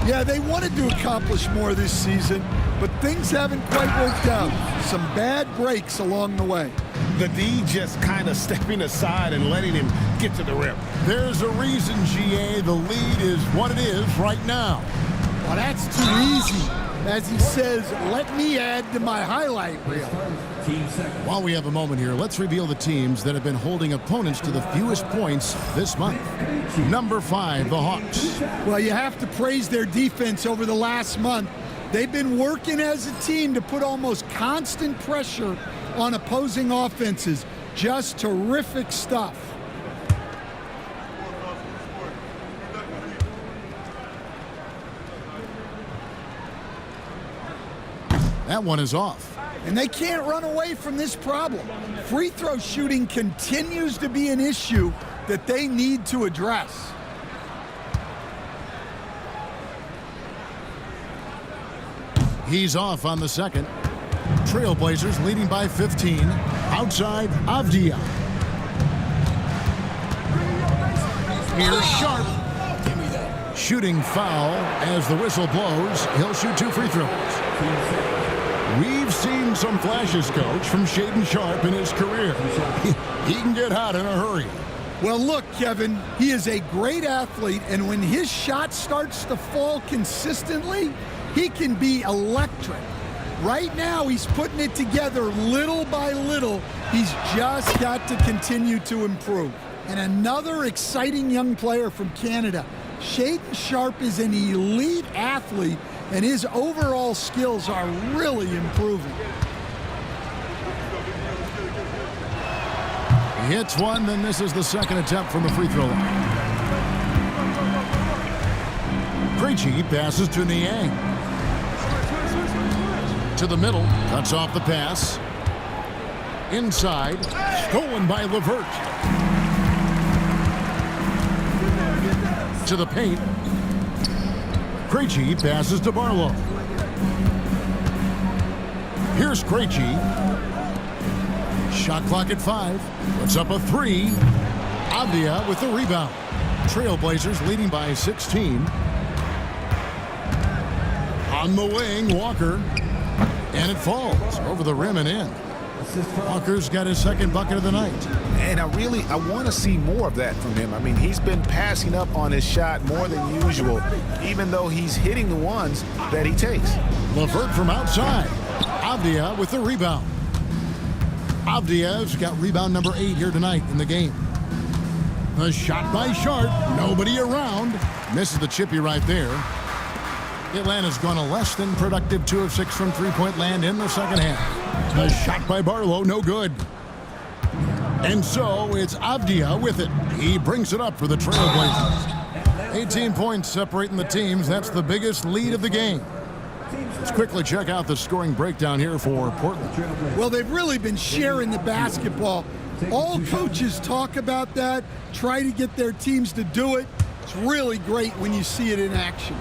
Yeah, they wanted to accomplish more this season, but things haven't quite worked out. Some bad breaks along the way. The D just kind of stepping aside and letting him get to the rim. There's a reason, GA, the lead is what it is right now. Well, that's too easy. As he says, let me add to my highlight reel. While we have a moment here, let's reveal the teams that have been holding opponents to the fewest points this month. Number 5, the Hawks. Well, you have to praise their defense over the last month. They've been working as a team to put almost constant pressure on opposing offenses. Just terrific stuff. That one is off. And they can't run away from this problem. Free throw shooting continues to be an issue that they need to address. He's off on the second. Trailblazers leading by 15. Outside, Avdia. Here's Sharp. Shooting foul as the whistle blows. He'll shoot 2 free throws. We've seen some flashes, Coach, from Shaedon Sharp in his career. He can get hot in a hurry. Well, look, Kevin, he is a great athlete, and when his shot starts to fall consistently, he can be electric. Right now, he's putting it together little by little. He's just got to continue to improve. And another exciting young player from Canada. Shaedon Sharp is an elite athlete, and his overall skills are really improving. He hits one, then misses the second attempt from the free throw line. Krejci passes to Niang. To the middle, cuts off the pass. Inside, stolen by LeVert. To the paint. Krejci passes to Barlow. Here's Krejci. Shot clock at 5. Puts up a 3. Avdia with the rebound. Trailblazers leading by 16. On the wing, Walker. And it falls over the rim and in. Walker's got his second bucket of the night. And I want to see more of that from him. I mean, he's been passing up on his shot more than usual, even though he's hitting the ones that he takes. LeVert from outside. Avdia with the rebound. Avdia's got rebound number 8 here tonight in the game. A shot by Sharp. Nobody around. Misses the chippy right there. Atlanta's gone a less than productive 2 of 6 from three-point land in the second half. A shot by Barlow, no good. And so it's Avdia with it. He brings it up for the Trailblazers. 18 points separating the teams. That's the biggest lead of the game. Let's quickly check out the scoring breakdown here for Portland. Well, they've really been sharing the basketball. All coaches talk about that, try to get their teams to do it. It's really great when you see it in action.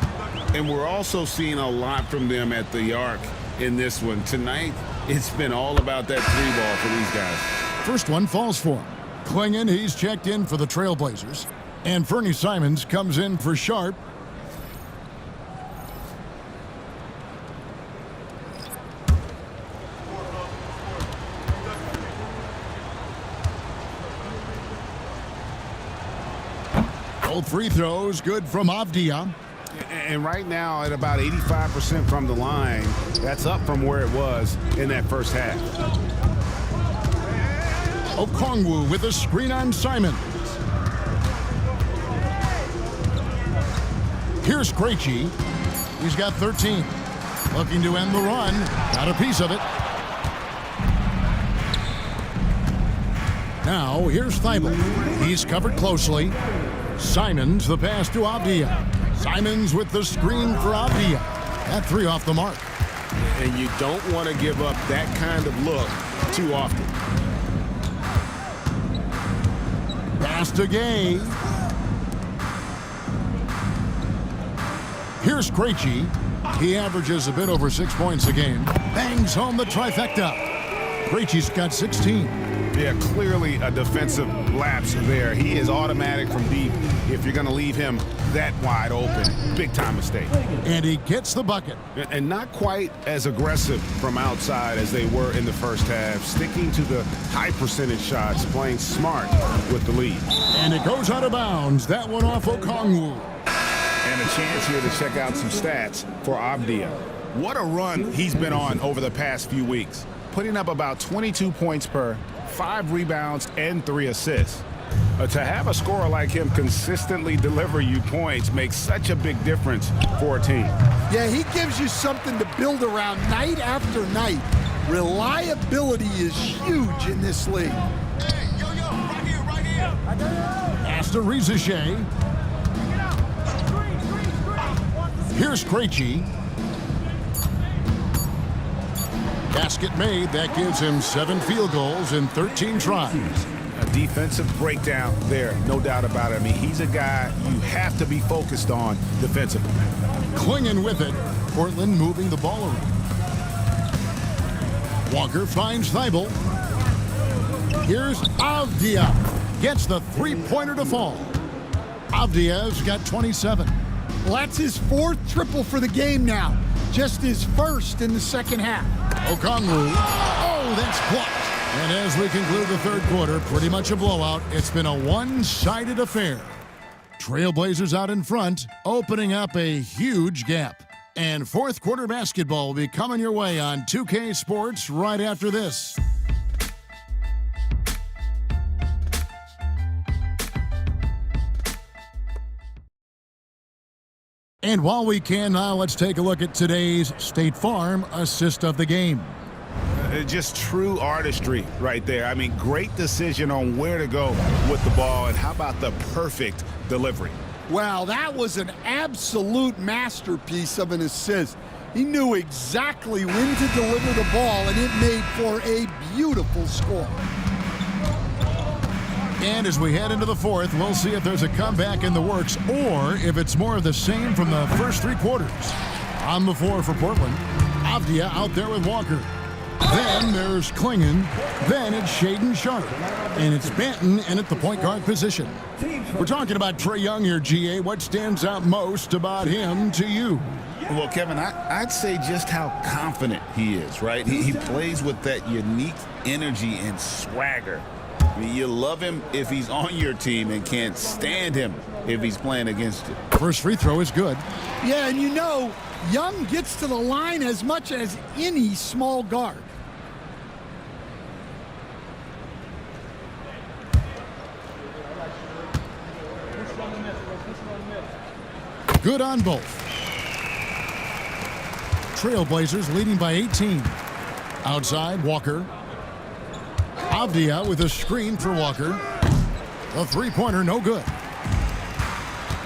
And we're also seeing a lot from them at the arc in this one. Tonight, it's been all about that 3-ball for these guys. First one falls for him. Klingon, he's checked in for the Trailblazers. And Fernie Simons comes in for Sharp. Both free throws good from Avdia. And right now at about 85% from the line, that's up from where it was in that first half. Okongwu with a screen on Simons. Here's Krejci. He's got 13. Looking to end the run. Got a piece of it. Now here's Thibault. He's covered closely. Simons the pass to Avdia. Simons with the screen for Avdia. That 3 off the mark. and you don't want to give up that kind of look too often. Pass to Gay. Here's Krejci. He averages a bit over 6 points a game. Bangs home the trifecta. Krejci's got 16. Yeah, clearly a defensive lapse there. He is automatic from deep if you're going to leave him that wide open. Big-time mistake. And he gets the bucket. And not quite as aggressive from outside as they were in the first half. Sticking to the high percentage shots, playing smart with the lead. And it goes out of bounds. That one off Okongwu. And a chance here to check out some stats for Avdia. What a run he's been on over the past few weeks. Putting up about 22 points per, 5 rebounds, and 3 assists. To have a scorer like him consistently deliver you points makes such a big difference for a team. Yeah, he gives you something to build around night after night. Reliability is huge in this league. Hey, yo, right here. Pass to Rizichet. Here's Krejci. Basket made. That gives him 7 field goals in 13 tries. A defensive breakdown there, no doubt about it. I mean, he's a guy you have to be focused on defensively. Clinging with it. Portland moving the ball around. Walker finds Thibault. Here's Avdia. Gets the three-pointer to fall. Avdia's got 27. Well, that's his 4th triple for the game now. Just his 1st in the second half. Okongwu. Oh, that's blocked. And as we conclude the third quarter, pretty much a blowout. It's been a one-sided affair. Trailblazers out in front, opening up a huge gap. And fourth quarter basketball will be coming your way on 2K Sports right after this. And while we can now, let's take a look at today's State Farm assist of the game. Just true artistry right there. I mean, great decision on where to go with the ball, and how about the perfect delivery? Wow, that was an absolute masterpiece of an assist. He knew exactly when to deliver the ball, and it made for a beautiful score. And as we head into the fourth, we'll see if there's a comeback in the works or if it's more of the same from the first 3 quarters. On the floor for Portland, Avdia out there with Walker. Then there's Klingon. Then it's Shaedon Sharpe. And it's Banton in at the point guard position. We're talking about Trae Young here, GA. What stands out most about him to you? Well, Kevin, I'd say just how confident he is, right? He plays with that unique energy and swagger. I mean, you love him if he's on your team and can't stand him if he's playing against you. First free throw is good. Yeah, and you know, Young gets to the line as much as any small guard. Good on both. Trailblazers leading by 18. Outside, Walker. Avdia with a screen for Walker. A three-pointer, no good.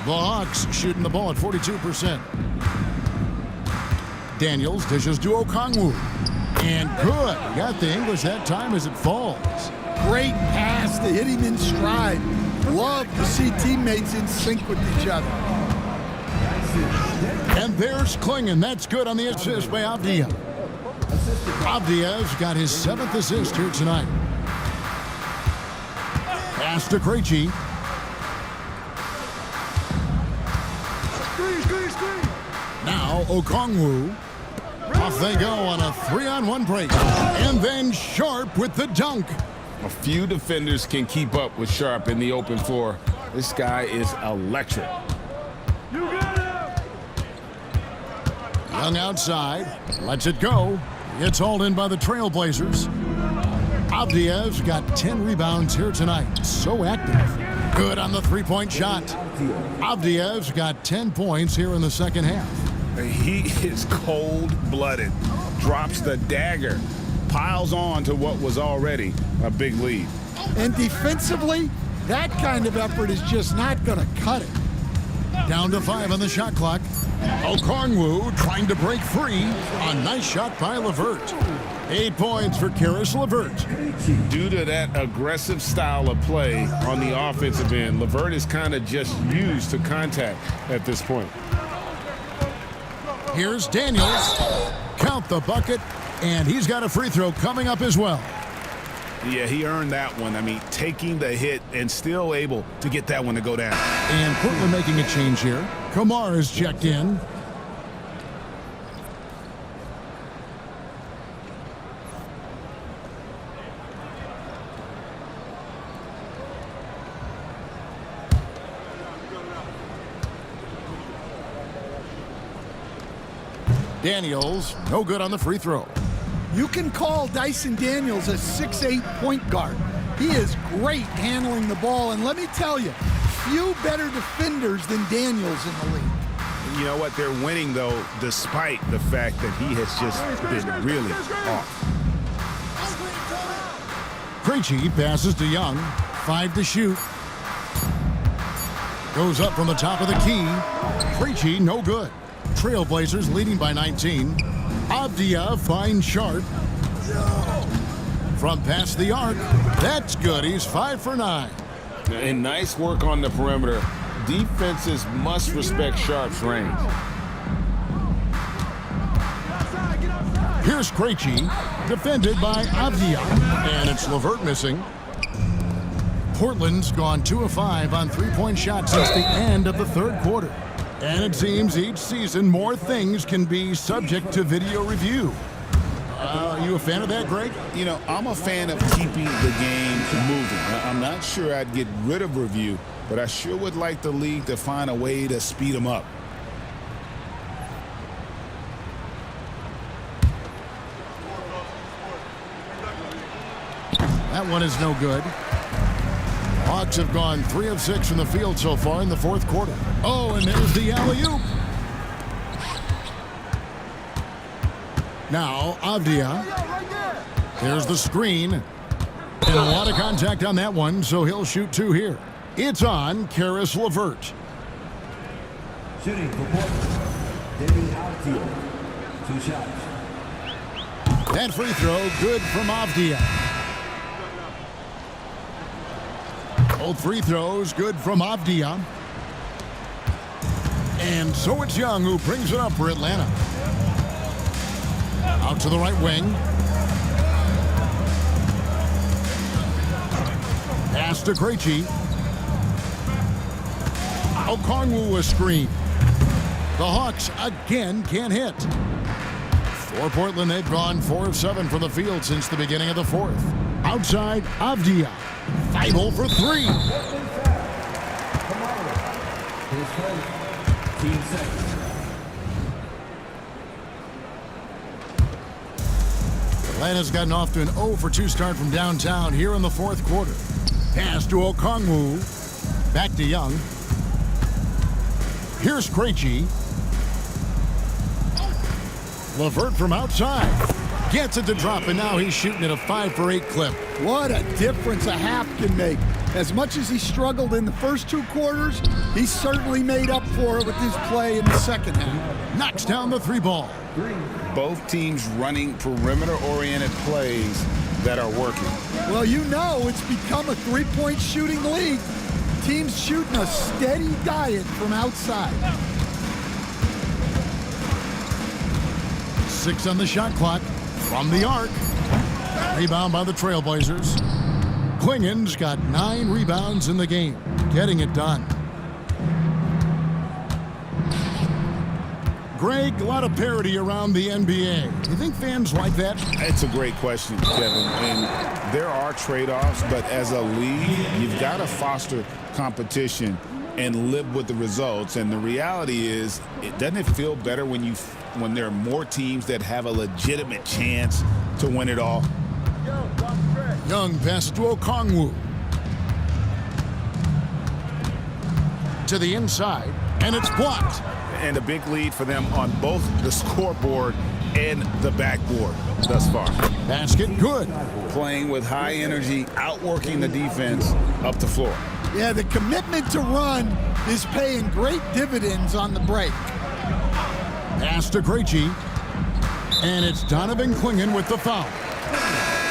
The Hawks shooting the ball at 42%. Daniels dishes to Okongwu. And good. Got the English that time as it falls. Great pass to hit him in stride. Love to see teammates in sync with each other. And there's Klingon. That's good on the assist by Avdia. Avdia's got his 7th assist here tonight. Pass to Krejci. Now Okongwu. Off they go on a 3-on-1 break. And then Sharpe with the dunk. A few defenders can keep up with Sharpe in the open floor. This guy is electric. Young outside. Lets it go. It's hauled in by the Trailblazers. Avdia's got 10 rebounds here tonight. So active. Good on the three-point shot. Avdia's got 10 points here in the second half. He is cold-blooded. Drops the dagger. Piles on to what was already a big lead. And defensively, that kind of effort is just not going to cut it. Down to 5 on the shot clock. Okongwu trying to break free. A nice shot by LeVert. 8 points for Karis LeVert. Due to that aggressive style of play on the offensive end, LeVert is kind of just used to contact at this point. Here's Daniels. Count the bucket, and he's got a free throw coming up as well. Yeah, he earned that one. I mean, taking the hit and still able to get that one to go down. And Portland making a change here. Kamar is checked in. Daniels, no good on the free throw. You can call Dyson Daniels a 6'8" point guard. He is great handling the ball, and let me tell you, few better defenders than Daniels in the league. You know what? They're winning, though, despite the fact that he has just been really off. Krejci passes to Young. 5 to shoot. Goes up from the top of the key. Krejci, no good. Trailblazers leading by 19. Avdia finds Sharp. From past the arc. That's good. He's 5 for 9. And nice work on the perimeter. Defenses must respect Sharp's range. Here's Krejci, defended by Avdia. And it's LeVert missing. Portland's gone 2 of 5 on three-point shots since the end of the third quarter. And it seems each season more things can be subject to video review. You a fan of that, Greg? You know, I'm a fan of keeping the game moving. I'm not sure I'd get rid of review, but I sure would like the league to find a way to speed them up. That one is no good. Hawks have gone 3 of 6 from the field so far in the fourth quarter. Oh, and there's the alley-oop. Now, Avdia. There's the screen. And a lot of contact on that one, so he'll shoot 2 here. It's on Karis LeVert. Shooting for Portland, David Outfield. 2 shots. That free throw, good from Avdia. Both free throws, good from Avdia. And so it's Young who brings it up for Atlanta. Out to the right wing. Pass to Krejci. Okongwu a screen. The Hawks again can't hit. For Portland, they've gone 4 of 7 from the field since the beginning of the fourth. Outside, Avdia. Vital for 3. Atlanta's gotten off to an 0 for 2 start from downtown here in the fourth quarter. Pass to Okongwu. Back to Young. Here's Krejci. LeVert from outside. Gets it to drop, and now he's shooting at a 5 for 8 clip. What a difference a half can make. As much as he struggled in the first 2 quarters, he certainly made up for it with his play in the second half. Knocks down the 3 ball. Both teams running perimeter-oriented plays that are working. Well, you know it's become a 3-point shooting league. Teams shooting a steady diet from outside. 6 on the shot clock. From the arc. Rebound by the Trailblazers. Klingen's got 9 rebounds in the game. Getting it done. Greg, a lot of parity around the NBA. Do you think fans like that? It's a great question, Kevin. And there are trade-offs, but as a league, you've got to foster competition and live with the results. And the reality is, doesn't it feel better when there are more teams that have a legitimate chance to win it all? Young passes to Okongwu. To the inside, and it's blocked. And a big lead for them on both the scoreboard and the backboard thus far. Basket good. Playing with high energy, outworking the defense up the floor. Yeah, the commitment to run is paying great dividends on the break. Pass to Krejci. And it's Donovan Clingan with the foul.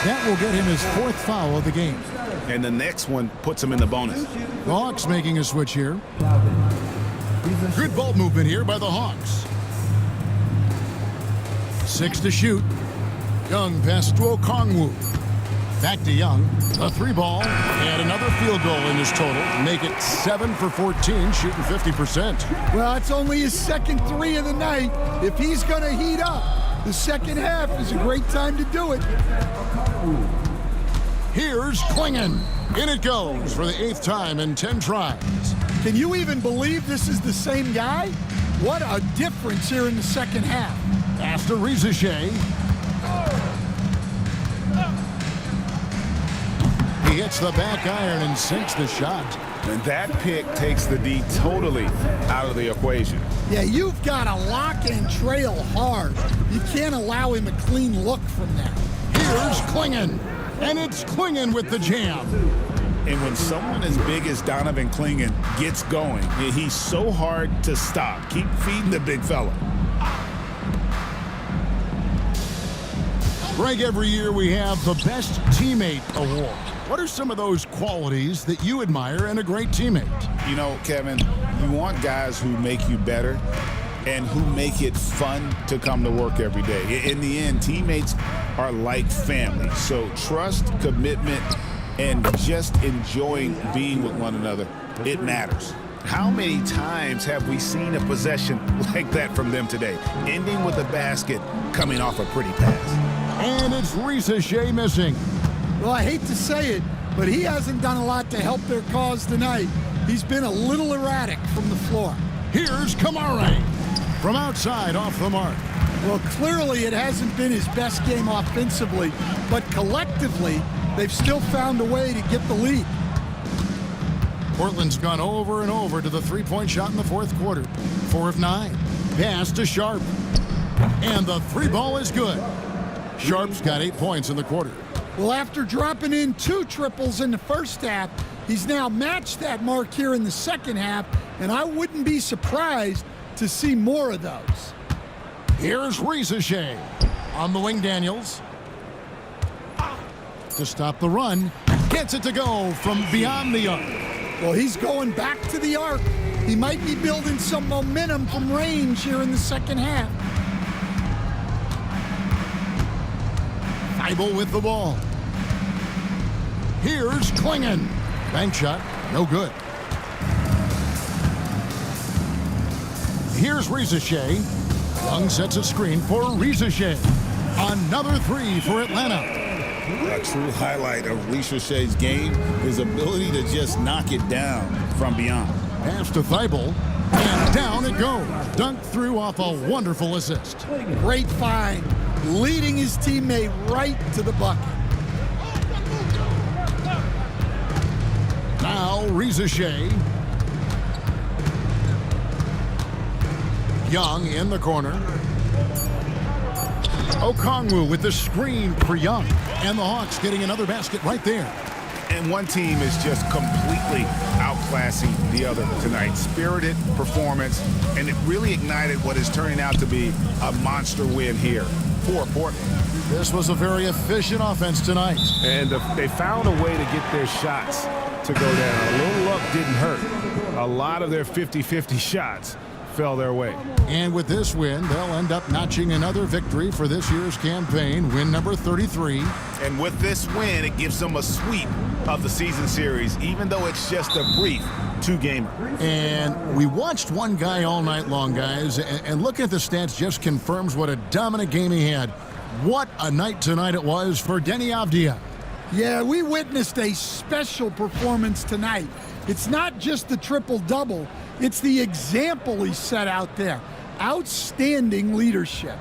That will get him his 4th foul of the game. And the next one puts him in the bonus. The Hawks making a switch here. Good ball movement here by the Hawks. 6 to shoot. Young pass to Okongwu. Back to Young. A 3-ball and another field goal in his total. Make it 7 for 14, shooting 50%. Well, it's only his second 3 of the night. If he's going to heat up, the second half is a great time to do it. Here's Clingan. In it goes for the 8th time in 10 tries. Can you even believe this is the same guy? What a difference here in the second half. Pass to Rizachet. He hits the back iron and sinks the shot. And that pick takes the D totally out of the equation. Yeah, you've got to lock and trail hard. You can't allow him a clean look from that. Here's Clingan. And it's Clingan with the jam. And when someone as big as Donovan Clingan gets going, he's so hard to stop. Keep feeding the big fella. Greg, every year we have the Best Teammate Award. What are some of those qualities that you admire in a great teammate? You know, Kevin, you want guys who make you better and who make it fun to come to work every day. In the end, teammates are like family. So trust, commitment, and just enjoying being with one another, it matters. How many times have we seen a possession like that from them today, ending with a basket coming off a pretty pass? And it's Rizachet missing. Well, I hate to say it, but he hasn't done a lot to help their cause tonight. He's been a little erratic from the floor. Here's Kamara from outside off the mark. Well, clearly it hasn't been his best game offensively, but collectively, they've still found a way to get the lead. Portland's gone over and over to the three-point shot in the 4th quarter. 4 of 9. Pass to Sharp. And the 3-ball is good. Sharp's got 8 points in the quarter. Well, after dropping in 2 triples in the first half, he's now matched that mark here in the second half, and I wouldn't be surprised to see more of those. Here's Rizachet on the wing. Daniels to stop the run. Gets it to go from beyond the arc. Well, he's going back to the arc. He might be building some momentum from range here in the second half. Thibault with the ball. Here's Clingan. Bank shot, no good. Here's Rizachet. Young sets a screen for Rizachet. Another 3 for Atlanta. A true highlight of Rizachet's game, his ability to just knock it down from beyond. Pass to Thibault, and down it goes. Dunked through off a wonderful assist. Great find, leading his teammate right to the bucket. Now Rizachet. Young in the corner. Okongwu with the screen for Young. And the Hawks getting another basket right there. And one team is just completely outclassing the other tonight. Spirited performance, and it really ignited what is turning out to be a monster win here for Portland. This was a very efficient offense tonight. And they found a way to get their shots to go down. A little luck didn't hurt. A lot of their 50-50 shots fell their way. And with this win, they'll end up notching another victory for this year's campaign, win number 33. And with this win, it gives them a sweep of the season series, even though it's just a brief 2-gamer. And we watched one guy all night long, guys, and looking at the stats just confirms what a dominant game he had. What a night tonight it was for Deni Avdija. Yeah, we witnessed a special performance tonight. It's not just the triple-double, it's the example he set out there. Outstanding leadership.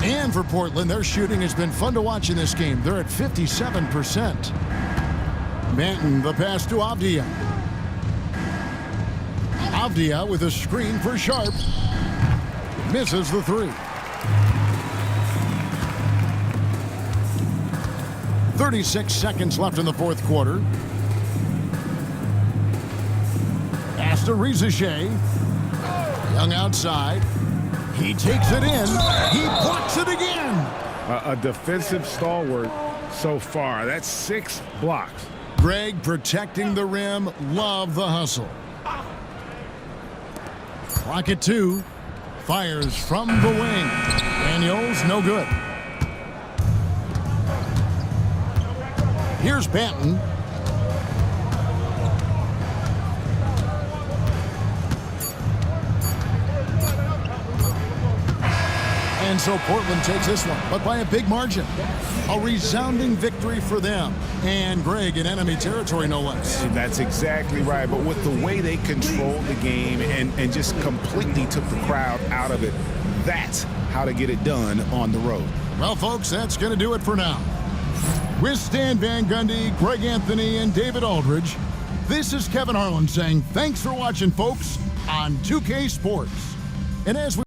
And for Portland, their shooting has been fun to watch in this game. They're at 57%. Manton, the pass to Avdija. Avdija with a screen for Sharp. Misses the 3. 36 seconds left in the 4th quarter. Pass to Rizachet. Young outside. He takes it in. He blocks it again. A defensive stalwart so far. That's 6 blocks. Greg protecting the rim. Love the hustle. Clock at 2. Fires from the wing. Daniels, no good. Here's Banton. And so Portland takes this one, but by a big margin. A resounding victory for them. And Greg in enemy territory, no less. That's exactly right. But with the way they controlled the game and just completely took the crowd out of it, that's how to get it done on the road. Well, folks, that's going to do it for now. With Stan Van Gundy, Greg Anthony, and David Aldridge, this is Kevin Harlan saying thanks for watching, folks, on 2K Sports. And as we